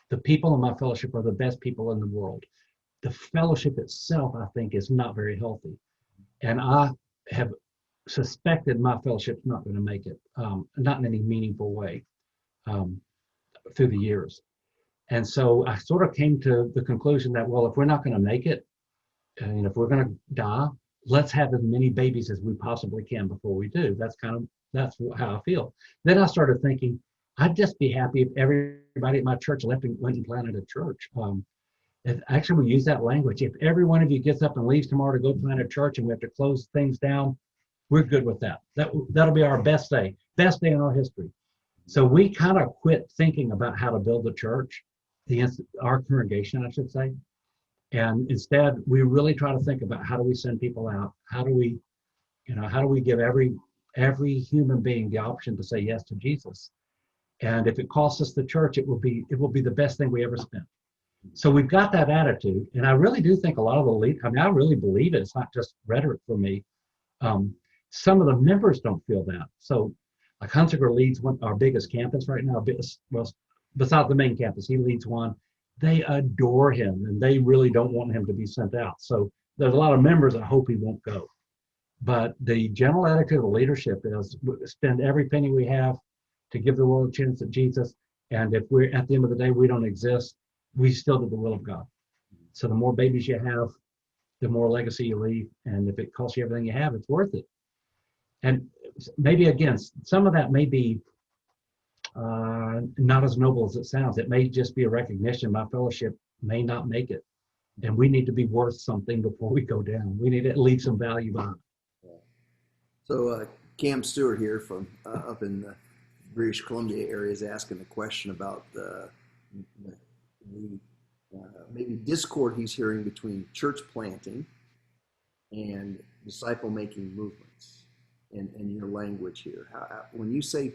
The people in my fellowship are the best people in the world. The fellowship itself, I think, is not very healthy. And I have suspected my fellowship's not going to make it, not in any meaningful way through the years. And so I sort of came to the conclusion that, well, if we're not going to make it, and if we're going to die, let's have as many babies as we possibly can before we do. That's how I feel. Then I started thinking, I'd just be happy if everybody at my church left and went and planted a church. Actually, we use that language. If every one of you gets up and leaves tomorrow to go plant a church and we have to close things down, we're good with that. That'll be our best day in our history. So we kind of quit thinking about how to build the church, our congregation, I should say. And instead, we really try to think about how do we send people out? How do we give every human being the option to say yes to Jesus? And if it costs us the church, it will be the best thing we ever spent. So we've got that attitude, and I really do think a lot of the lead. I mean, I really believe it. It's not just rhetoric for me. Some of the members don't feel that. So, like Hunsiker leads our biggest campus right now. Well, besides the main campus, he leads one. They adore him, and they really don't want him to be sent out. So there's a lot of members that hope he won't go. But the general attitude of the leadership is spend every penny we have to give the world a chance at Jesus. And if we're at the end of the day, we don't exist, we still do the will of God. So the more babies you have, the more legacy you leave. And if it costs you everything you have, it's worth it. And maybe, again, some of that may be not as noble as it sounds. It may just be a recognition my fellowship may not make it. And we need to be worth something before we go down. We need to leave some value behind. So Cam Stewart here from up in the British Columbia area is asking a question about the maybe discord he's hearing between church planting and disciple making movements in your language here. When you say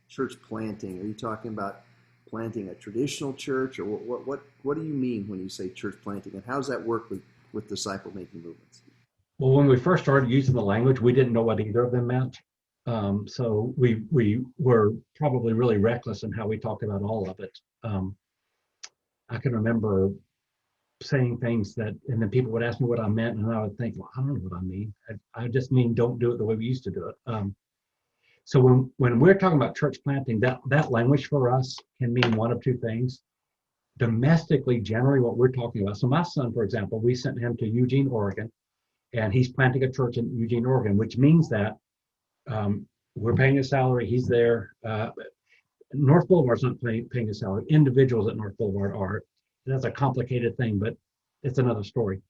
church planting, are you talking about planting a traditional church, or what do you mean when you say church planting, and how does that work with disciple making movements? Well, when we first started using the language, we didn't know what either of them meant. So we were probably really reckless in how we talked about all of it. I can remember saying things and then people would ask me what I meant, and I would think, well, I don't know what I mean. I just mean don't do it the way we used to do it. So when we're talking about church planting, that language for us can mean one of two things. Domestically, generally what we're talking about. So my son, for example, we sent him to Eugene, Oregon, and he's planting a church in Eugene, Oregon, which means that we're paying his salary. He's there. North Boulevard's not paying his salary. Individuals at North Boulevard are. That's a complicated thing, but it's another story.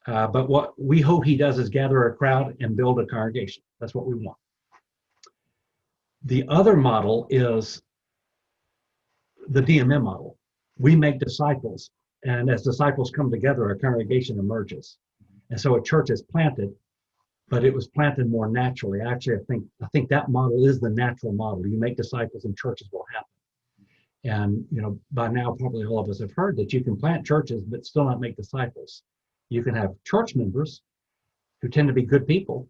But what we hope he does is gather a crowd and build a congregation. That's what we want. The other model is the DMM model. We make disciples. And as disciples come together, a congregation emerges. And so a church is planted, but it was planted more naturally. Actually, I think that model is the natural model. You make disciples and churches will happen. And by now, probably all of us have heard that you can plant churches, but still not make disciples. You can have church members who tend to be good people,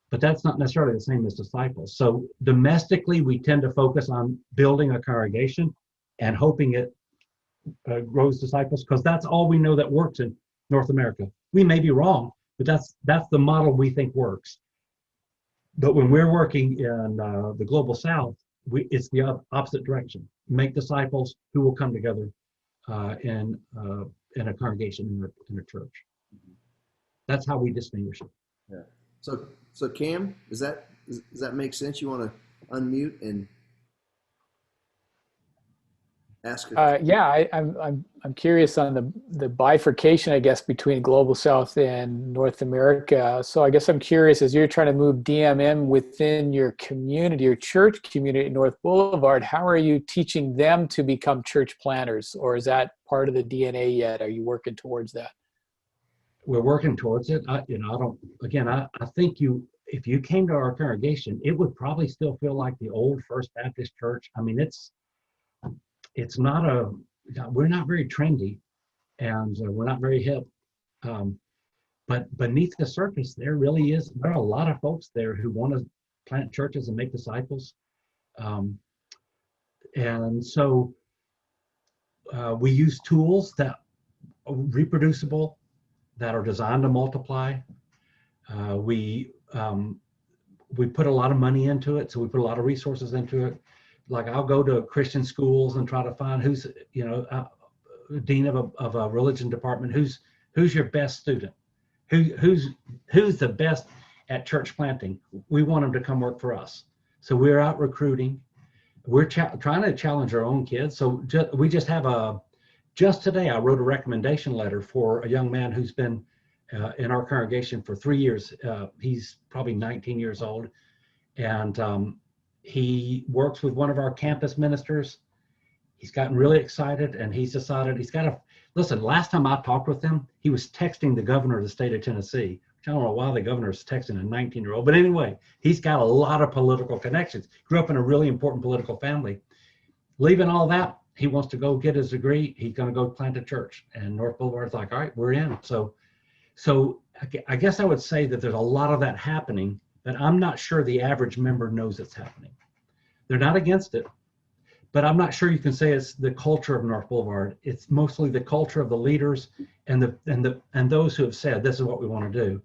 but that's not necessarily the same as disciples. So domestically, we tend to focus on building a congregation and hoping it grows disciples, because that's all we know that works in North America. We may be wrong, but that's the model we think works. But when we're working in the global South, it's the opposite direction. Make disciples who will come together in a congregation, in a church. That's how we distinguish it. Yeah. So Cam, does that make sense? You want to unmute and ask her? Yeah, I'm curious on the bifurcation, I guess, between Global South and North America. So I guess I'm curious, as you're trying to move DMM within your community, your church community at North Boulevard, how are you teaching them to become church planners, or is that part of the DNA yet? Are you working towards that? We're working towards it. I think if you came to our congregation, it would probably still feel like the old First Baptist Church. I mean, it's not we're not very trendy, and we're not very hip. But beneath the surface, there are a lot of folks there who want to plant churches and make disciples. And so we use tools that are reproducible, that are designed to multiply. We put a lot of money into it, so we put a lot of resources into it. Like, I'll go to Christian schools and try to find who's dean of a religion department, who's your best student, who's the best at church planting. We want them to come work for us. So we're out recruiting. We're trying to challenge our own kids. So just today I wrote a recommendation letter for a young man who's been in our congregation for 3 years. He's probably 19 years old, and he works with one of our campus ministers. He's gotten really excited, and he's decided he's got to listen. Last time I talked with him, he was texting the governor of the state of Tennessee, which I don't know why the governor is texting a 19-year-old, but anyway, he's got a lot of political connections. Grew up in a really important political family. Leaving all that, he wants to go get his degree. He's going to go plant a church, and North Boulevard's like, all right, we're in. So I guess I would say that there's a lot of that happening, but I'm not sure the average member knows it's happening. They're not against it, but I'm not sure you can say it's the culture of North Boulevard. It's mostly the culture of the leaders and those who have said this is what we want to do.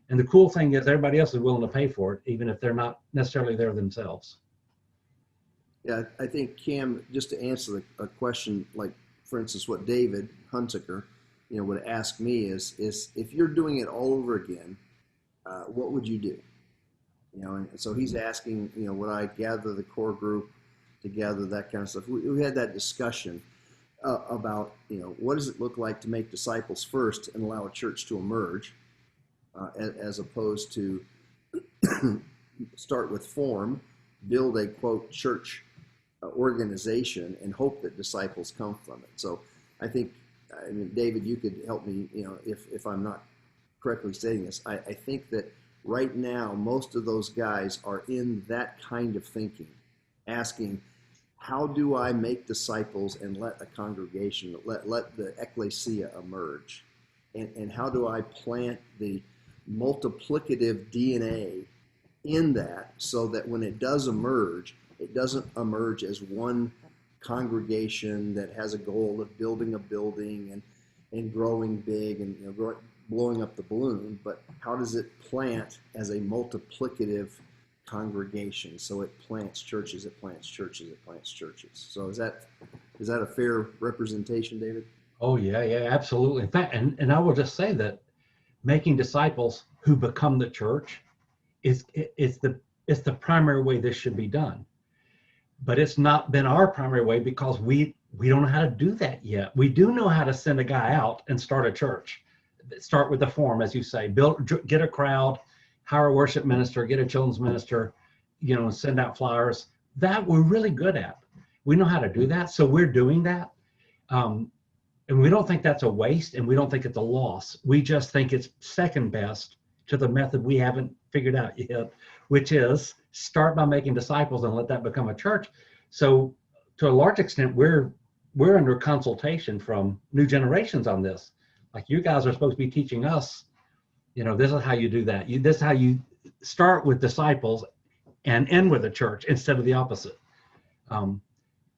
And the cool thing is everybody else is willing to pay for it, even if they're not necessarily there themselves. Yeah, I think, Cam, just to answer a question, like, for instance, what David Hunsaker, would ask me is if you're doing it all over again, what would you do? And so he's asking, would I gather the core group together, that kind of stuff. We had that discussion about, what does it look like to make disciples first and allow a church to emerge, as opposed to start with form, build a, quote, church organization and hope that disciples come from it. So I think, David, you could help me, if I'm not correctly stating this. I think that right now, most of those guys are in that kind of thinking, asking, how do I make disciples and let a congregation, let the ecclesia emerge? And how do I plant the multiplicative DNA in that so that when it does emerge, it doesn't emerge as one congregation that has a goal of building a building and growing big and blowing up the balloon, but how does it plant as a multiplicative congregation? So it plants churches, it plants churches, it plants churches. So is that a fair representation, David? Oh yeah, absolutely. In fact, and I will just say that making disciples who become the church is the primary way this should be done. But it's not been our primary way because we don't know how to do that yet. We do know how to send a guy out and start a church. Start with the form, as you say, get a crowd, hire a worship minister, get a children's minister, send out flyers. That we're really good at. We know how to do that, so we're doing that. And we don't think that's a waste, and we don't think it's a loss. We just think it's second best to the method we haven't figured out yet, which is start by making disciples and let that become a church. So to a large extent, we're under consultation from new generations on this. Like, you guys are supposed to be teaching us, this is how you do that. This is how you start with disciples and end with a church instead of the opposite.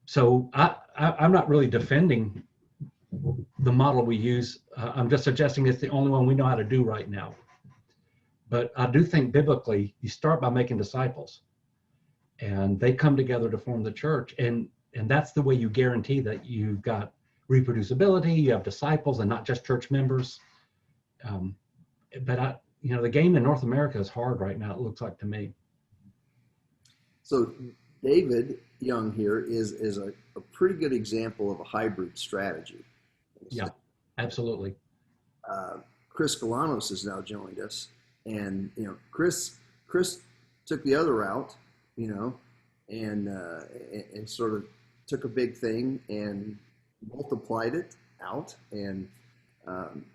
So I'm not really defending the model we use. I'm just suggesting it's the only one we know how to do right now. But I do think biblically, you start by making disciples, and they come together to form the church. And that's the way you guarantee that you've got reproducibility, you have disciples and not just church members. But the game in North America is hard right now, it looks like to me. So David Young here is a pretty good example of a hybrid strategy. Yeah, absolutely. Chris Galanos has now joined us, and Chris took the other route, and sort of took a big thing and multiplied it out. And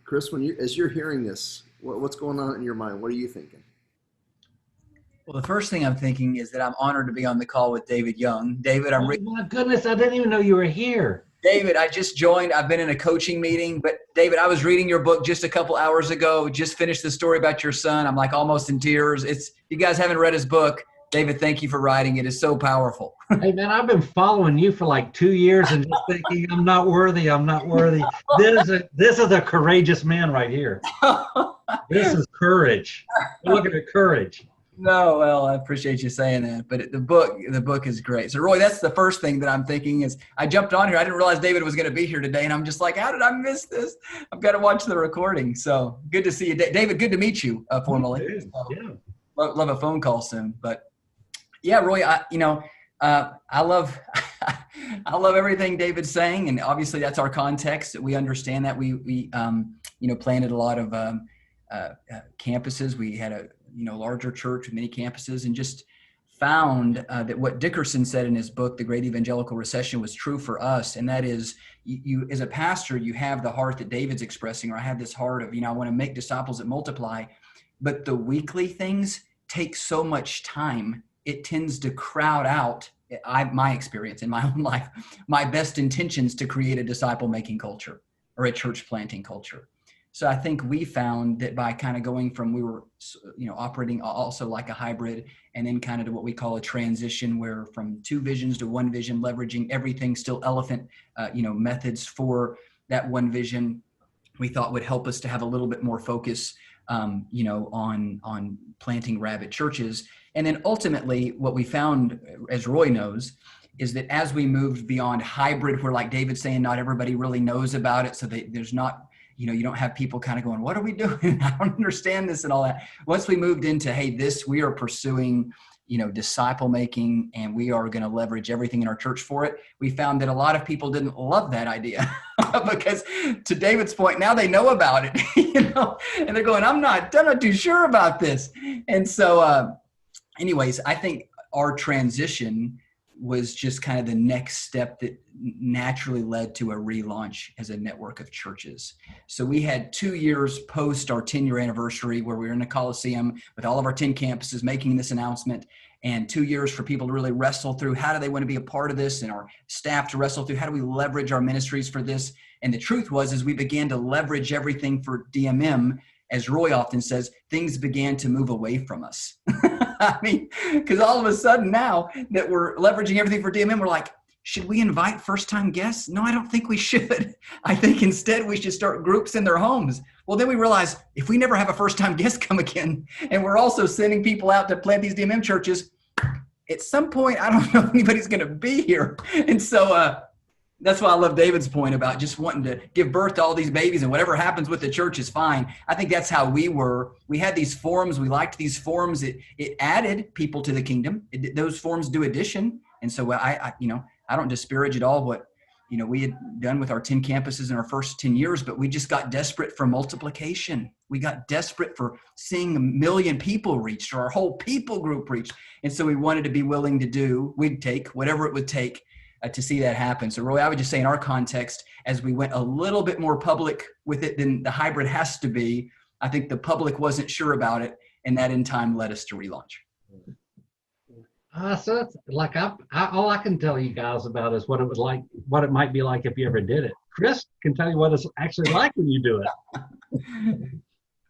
Chris, as you're hearing this, what's going on in your mind? What are you thinking? Well, the first thing I'm thinking is that I'm honored to be on the call with David Young. David, Oh my goodness, I didn't even know you were here. David, I just joined. I've been in a coaching meeting, but David, I was reading your book just a couple hours ago. Just finished the story about your son. I'm like almost in tears. You guys haven't read his book. David, thank you for writing it. It's so powerful. Hey man, I've been following you for like 2 years and just thinking, I'm not worthy. This is a courageous man right here. This is courage. Look at the courage. No, well, I appreciate you saying that, but the book is great. So Roy, that's the first thing that I'm thinking is I jumped on here. I didn't realize David was going to be here today. And I'm just like, how did I miss this? I've got to watch the recording. So good to see you. David, good to meet you formally. So, yeah. Love a phone call soon, but yeah, Roy, I love, I love everything David's saying. And obviously that's our context. We understand that we planted a lot of campuses. We had a larger church with many campuses, and just found that what Dickerson said in his book, The Great Evangelical Recession, was true for us. And that is, you as a pastor, you have the heart that David's expressing, or I have this heart of, I want to make disciples that multiply, but the weekly things take so much time. It tends to crowd out, my experience in my own life, my best intentions to create a disciple-making culture or a church planting culture. So I think we found that by kind of going from, we were, operating also like a hybrid, and then kind of to what we call a transition, where from 2 visions to 1 vision, leveraging everything still elephant, methods for that 1 vision, we thought would help us to have a little bit more focus, on planting rabid churches. And then ultimately what we found, as Roy knows, is that as we moved beyond hybrid, where like David's saying, not everybody really knows about it. So there's not, you don't have people kind of going, what are we doing? I don't understand this and all that. Once we moved into, hey, we are pursuing, disciple making, and we are going to leverage everything in our church for it. We found that a lot of people didn't love that idea because, to David's point, now they know about it, and they're going, I'm not too sure about this. And so, anyways, I think our transition was just kind of the next step that naturally led to a relaunch as a network of churches. So we had 2 years post our 10-year anniversary where we were in the Coliseum with all of our 10 campuses making this announcement, and 2 years for people to really wrestle through how do they want to be a part of this, and our staff to wrestle through how do we leverage our ministries for this. And the truth was, we began to leverage everything for DMM. As Roy often says, things began to move away from us. I mean, because all of a sudden now that we're leveraging everything for DMM, we're like, should we invite first-time guests? No, I don't think we should. I think instead we should start groups in their homes. Well, then we realize if we never have a first-time guest come again, and we're also sending people out to plant these DMM churches, at some point, I don't know if anybody's going to be here. And so that's why I love David's point about just wanting to give birth to all these babies, and whatever happens with the church is fine. I think that's how we were. We had these forums. We liked these forums. It added people to the kingdom. Those forums do addition. And so I don't disparage at all what, we had done with our 10 campuses in our first 10 years, but we just got desperate for multiplication. We got desperate for seeing 1 million people reached, or our whole people group reached. And so we wanted to be willing to we'd take whatever it would take to see that happen. So Roy, I would just say in our context, as we went a little bit more public with it than the hybrid has to be, I think the public wasn't sure about it, and that in time led us to relaunch. So it's like all I can tell you guys about is what it might be like if you ever did it. Chris can tell you what it's actually like when you do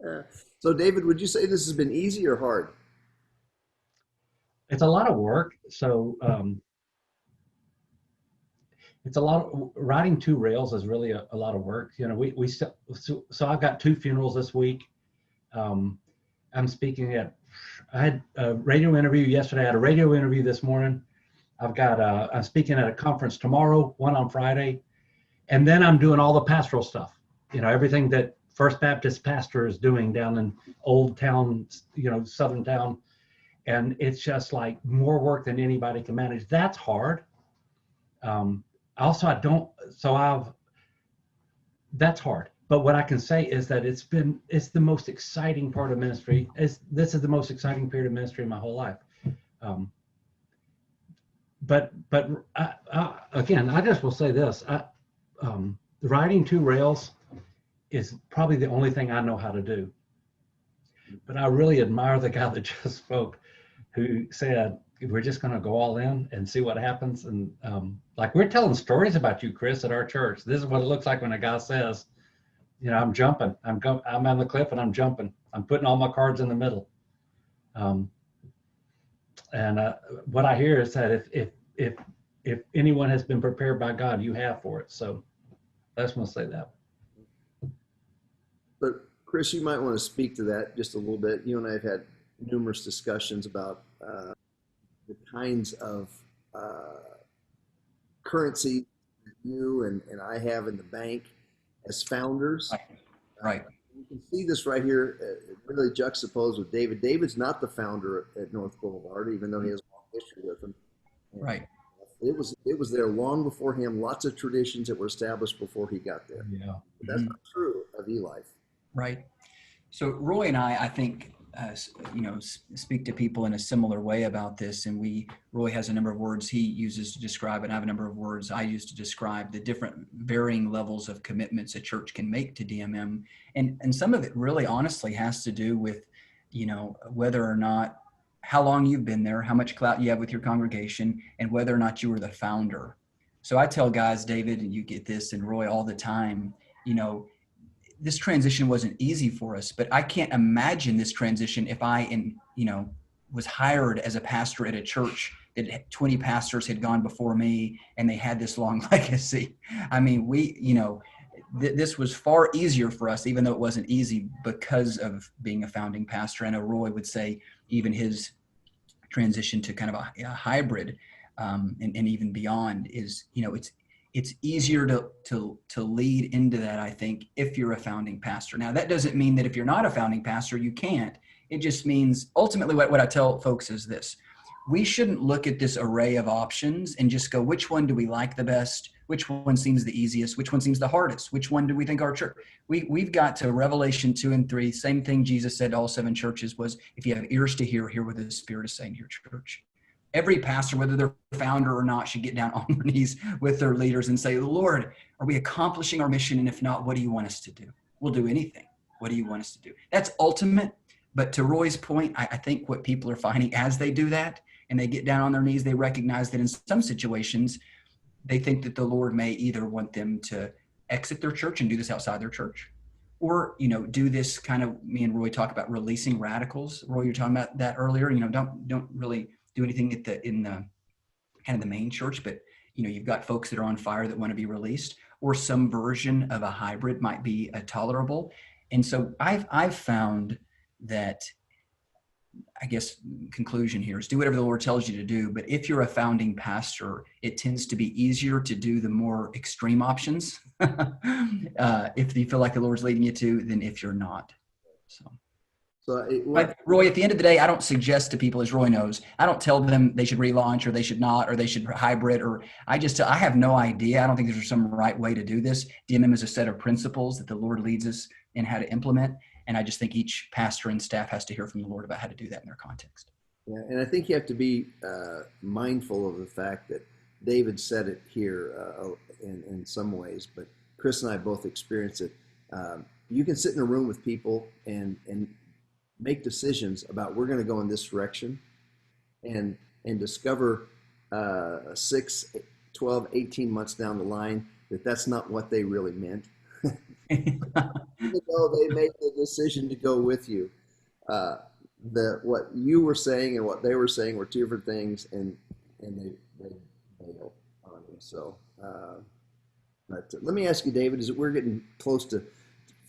it. So David, would you say this has been easy or hard? It's a lot of work. So it's a lot of riding 2 rails is really a lot of work. You know, so I've got 2 funerals this week. I'm speaking I had a radio interview yesterday. I had a radio interview this morning. I'm speaking at a conference tomorrow, one on Friday. And then I'm doing all the pastoral stuff, you know, everything that First Baptist pastor is doing down in Old Town, you know, Southern Town. And it's just like more work than anybody can manage. That's hard. That's hard. But what I can say is that it's the most exciting part of ministry. This is the most exciting period of ministry in my whole life. But again, I just will say this: riding 2 rails is probably the only thing I know how to do. But I really admire the guy that just spoke, who said, we're just going to go all in and see what happens. And like we're telling stories about you, Chris, at our church. This is what it looks like when a guy says, you know, I'm jumping. I'm on the cliff and I'm jumping. I'm putting all my cards in the middle. And what I hear is that if anyone has been prepared by God, you have for it. So I just want to say that. But Chris, you might want to speak to that just a little bit. You and I have had numerous discussions about the kinds of currency that you and I have in the bank as founders. Right. You can see this right here, really juxtaposed with David. David's not the founder at North Boulevard, even though he has a long history with him. Right. It was there long before him. Lots of traditions that were established before he got there. Yeah. But that's not true of E-Life. Right. So Roy and I think, speak to people in a similar way about this. And Roy has a number of words he uses to describe it. I have a number of words I use to describe the different varying levels of commitments a church can make to DMM. And some of it really honestly has to do with, you know, whether or not, how long you've been there, how much clout you have with your congregation, and whether or not you were the founder. So I tell guys, David, and you get this, and Roy all the time, you know, this transition wasn't easy for us, but I can't imagine this transition if was hired as a pastor at a church that 20 pastors had gone before me and they had this long legacy. I mean, this was far easier for us, even though it wasn't easy because of being a founding pastor. I know Roy would say even his transition to kind of a hybrid and even beyond is, you know, it's easier to lead into that, I think, if you're a founding pastor. Now, that doesn't mean that if you're not a founding pastor, you can't. It just means ultimately what I tell folks is this: we shouldn't look at this array of options and just go, which one do we like the best? Which one seems the easiest? Which one seems the hardest? Which one do we think our church? We've got to Revelation 2 and 3. Same thing Jesus said to all 7 churches was, if you have ears to hear, hear what the Spirit is saying to your church. Every pastor, whether they're founder or not, should get down on their knees with their leaders and say, Lord, are we accomplishing our mission? And if not, what do you want us to do? We'll do anything. What do you want us to do? That's ultimate. But to Roy's point, I think what people are finding as they do that and they get down on their knees, they recognize that in some situations, they think that the Lord may either want them to exit their church and do this outside their church, or, you know, do this kind of, me and Roy talk about releasing radicals. Roy, you were talking about that earlier, you know, don't really do anything in the kind of the main church, but, you know, you've got folks that are on fire that want to be released, or some version of a hybrid might be tolerable. And so I've found that, I guess, conclusion here is do whatever the Lord tells you to do. But if you're a founding pastor, it tends to be easier to do the more extreme options if you feel like the Lord's leading you to, than if you're not. But Roy, at the end of the day, I don't suggest to people, as Roy knows, I don't tell them they should relaunch or they should not, or they should hybrid, or I have no idea. I don't think there's some right way to do this. DMM is a set of principles that the Lord leads us in how to implement. And I just think each pastor and staff has to hear from the Lord about how to do that in their context. Yeah, and I think you have to be mindful of the fact that David said it here in some ways, but Chris and I both experienced it. You can sit in a room with people and make decisions about we're going to go in this direction, and discover 6, 12, 18 months down the line that that's not what they really meant. Even though they made the decision to go with you, what you were saying and what they were saying were two different things, and they bailed on you. So, but let me ask you, David, as we're getting close to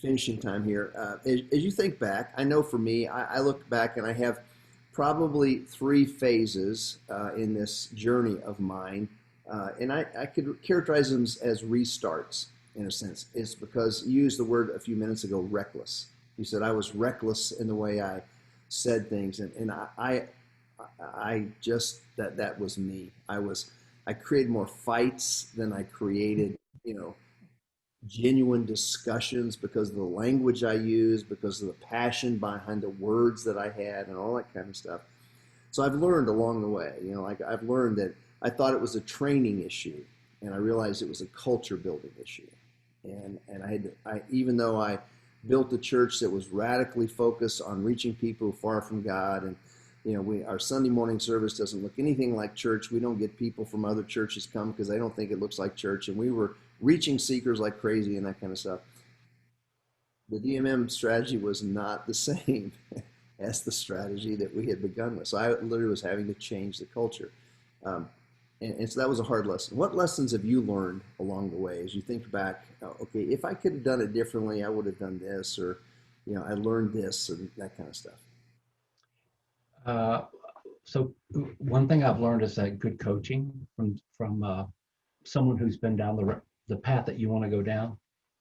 finishing time here, as you think back, I know for me, I look back and I have probably 3 phases in this journey of mine, and I could characterize them as restarts in a sense. It's because you used the word a few minutes ago, reckless. You said I was reckless in the way I said things, and I just that was me. I created more fights than I created, genuine discussions because of the language I used, because of the passion behind the words that I had, and all that kind of stuff. So I've learned along the way, I've learned that I thought it was a training issue, and I realized it was a culture building issue. And even though I built a church that was radically focused on reaching people far from God, and our Sunday morning service doesn't look anything like church. We don't get people from other churches come because they don't think it looks like church, and we were reaching seekers like crazy and that kind of stuff. The DMM strategy was not the same as the strategy that we had begun with. So I literally was having to change the culture. And so that was a hard lesson. What lessons have you learned along the way as you think back? Okay, if I could have done it differently, I would have done this, or I learned this, and that kind of stuff. So one thing I've learned is that good coaching from someone who's been down the path that you want to go down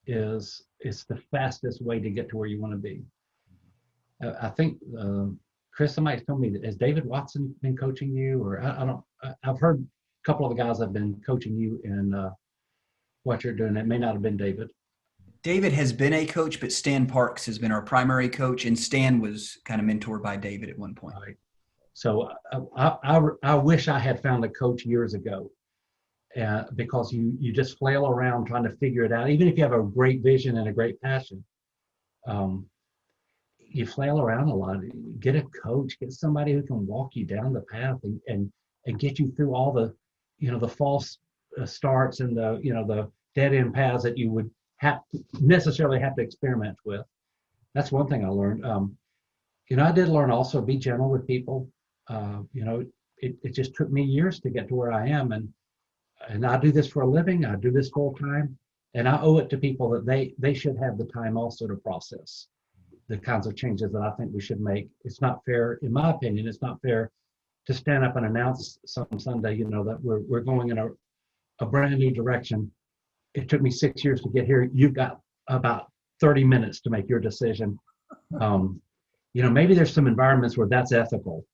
is the fastest way to get to where you want to be. I think Chris, somebody told me that has David Watson been coaching you, or I've heard a couple of the guys have been coaching you in what you're doing. It may not have been David. David has been a coach, but Stan Parks has been our primary coach, and Stan was kind of mentored by David at one point. Right. So I wish I had found a coach years ago, because you just flail around trying to figure it out. Even if you have a great vision and a great passion, you flail around a lot. Get a coach, get somebody who can walk you down the path and get you through all the, the false starts and the dead end paths that you would necessarily have to experiment with. That's one thing I learned. I did learn also be gentle with people. It just took me years to get to where I am, and I do this for a living. I do this full time, and I owe it to people that they should have the time also to process the kinds of changes that I think we should make. It's not fair, in my opinion, it's not fair to stand up and announce some Sunday, that we're going in a brand new direction. It took me 6 years to get here. You've got about 30 minutes to make your decision. Maybe there's some environments where that's ethical,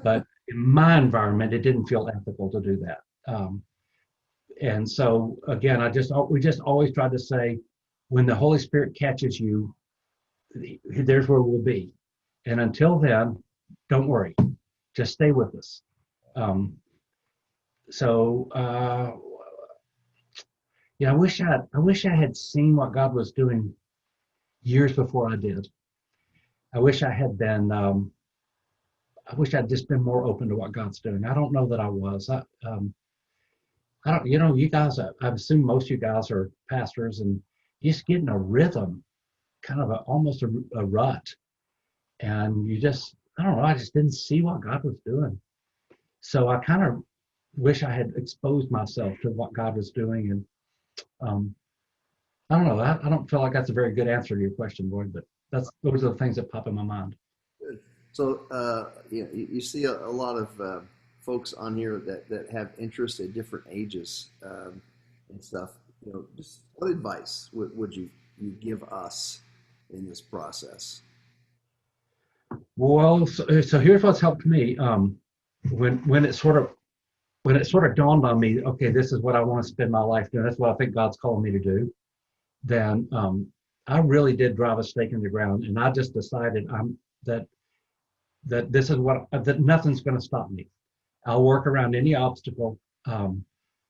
but in my environment, it didn't feel ethical to do that. And so again, we just always try to say, when the Holy Spirit catches you, there's where we'll be. And until then, don't worry, just stay with us. I wish I had seen what God was doing years before I did. I wish I had been. I wish I'd just been more open to what God's doing. I don't know that I was. I don't. You guys. I assume most of you guys are pastors, and you just get in a rhythm, kind of almost a rut, and you just. I don't know. I just didn't see what God was doing, so I kind of wish I had exposed myself to what God was doing, and I don't know. I don't feel like that's a very good answer to your question, Boyd, but those are the things that pop in my mind. Good. So, you see a lot of folks on here that have interest at different ages and stuff. Just what advice would you give us in this process? Well, so here's what's helped me. When it sort of dawned on me, okay, this is what I want to spend my life doing. That's what I think God's calling me to do. Then I really did drive a stake in the ground, and I just decided that this is that nothing's going to stop me. I'll work around any obstacle.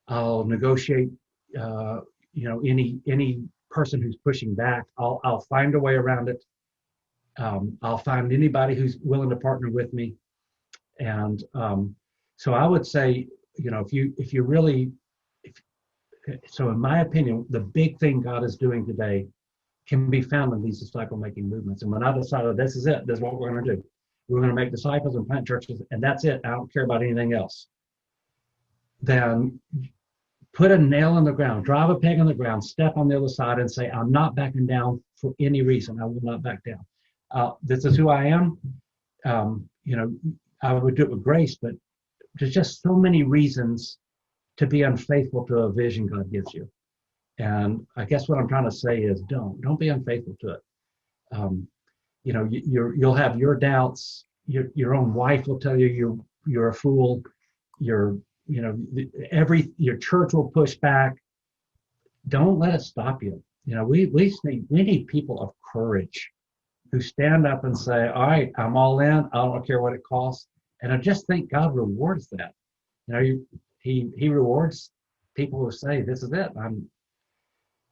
I'll negotiate, any person who's pushing back. I'll find a way around it. I'll find anybody who's willing to partner with me. And so I would say, if you really, so in my opinion, the big thing God is doing today can be found in these disciple-making movements. And when I decided this is it, this is what we're going to do. We're going to make disciples and plant churches, and that's it. I don't care about anything else. Then put a nail in the ground, drive a peg in the ground, step on the other side and say, I'm not backing down for any reason. I will not back down. This is who I am. I would do it with grace, but there's just so many reasons to be unfaithful to a vision God gives you. And I guess what I'm trying to say is don't be unfaithful to it. You'll have your doubts. Your own wife will tell you you're a fool. Your church will push back. Don't let it stop you. We need people of courage who stand up and say, all right, I'm all in. I don't care what it costs. And I just think God rewards that. He rewards people who say, this is it.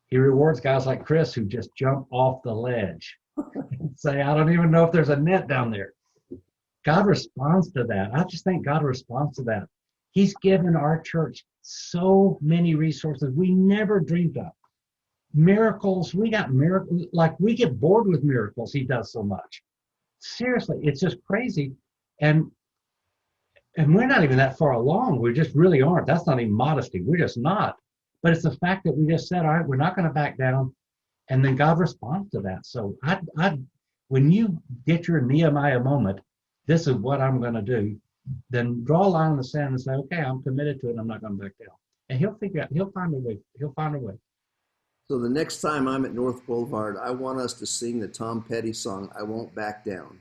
He rewards guys like Chris who just jump off the ledge and say, I don't even know if there's a net down there. God responds to that. I just think God responds to that. He's given our church so many resources we never dreamed of. Miracles, we got miracles, like we get bored with miracles. He does so much. Seriously, it's just crazy. And we're not even that far along. We just really aren't. That's not even modesty. We're just not. But it's the fact that we just said, all right, we're not going to back down. And then God responds to that. So when you get your Nehemiah moment, this is what I'm going to do, then draw a line in the sand and say, okay, I'm committed to it. I'm not going to back down. And he'll find a way. He'll find a way. So the next time I'm at North Boulevard, I want us to sing the Tom Petty song, I Won't Back Down.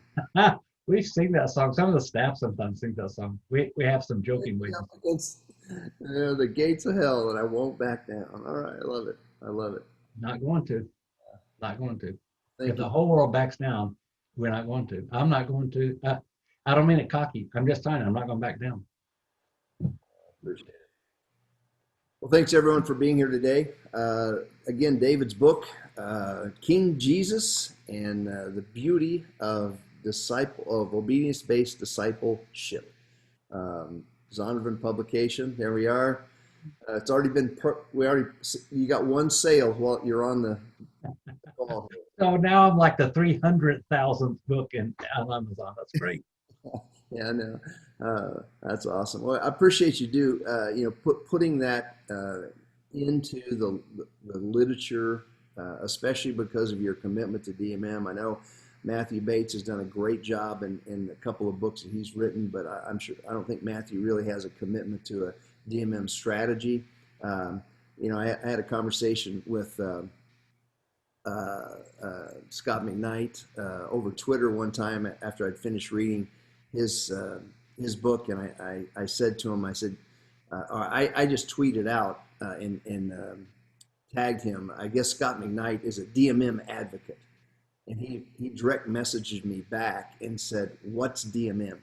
We sing that song. Some of the staff sometimes sing that song. We have some joking ways. The gates of hell, and I won't back down. All right, I love it. I love it. Not going to. Not going to. Thank If you. the whole world backs down, we're not going to. I'm not going to. I don't mean it cocky. I'm just telling you, I'm not going to back down. Appreciate it. Well, thanks everyone for being here today. Again, David's book, King Jesus and the Beauty of Obedience-Based Discipleship. Zondervan publication. There we are. It's already been. You got one sale while you're on the call. So now I'm like the 300,000th book on Amazon. That's great. Yeah, I know. That's awesome. Well, I appreciate you putting that into the literature, especially because of your commitment to DMM. I know Matthew Bates has done a great job in a couple of books that he's written, but I don't think Matthew really has a commitment to a DMM strategy. I had a conversation with Scott McKnight over Twitter one time after I'd finished reading his book, and I said to him, I said, I just tweeted out and tagged him. I guess Scott McKnight is a DMM advocate. And he direct messaged me back and said, what's DMM?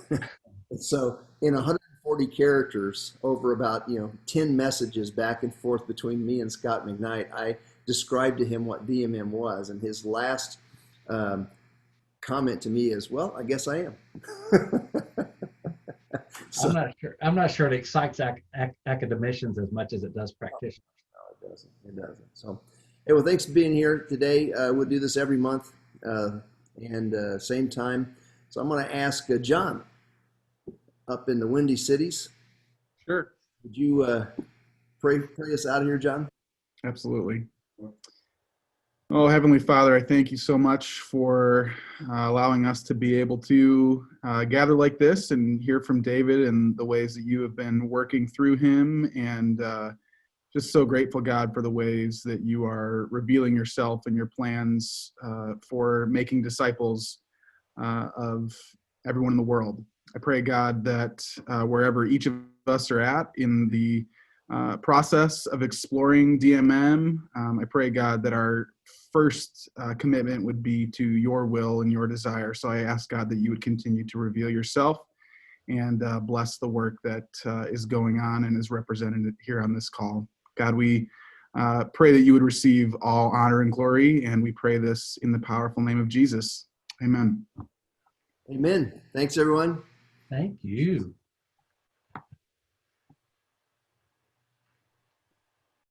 And so in 140 characters over about 10 messages back and forth between me and Scott McKnight, I described to him what DMM was. And his last comment to me is, well, I guess I am. So, I'm not sure it excites academicians as much as it does practitioners. No, it doesn't. It doesn't. So, hey, well, thanks for being here today. We'll do this every month and same time. So I'm going to ask John up in the Windy Cities. Sure. Would you pray us out of here, John? Absolutely. Oh, Heavenly Father, I thank you so much for allowing us to be able to gather like this and hear from David and the ways that you have been working through him, and just so grateful, God, for the ways that you are revealing yourself and your plans for making disciples of everyone in the world. I pray, God, that wherever each of us are at in the process of exploring DMM, I pray, God, that our first commitment would be to your will and your desire. So I ask, God, that you would continue to reveal yourself and bless the work that is going on and is represented here on this call. God, we pray that you would receive all honor and glory, and we pray this in the powerful name of Jesus. Amen. Amen. Thanks, everyone. Thank you.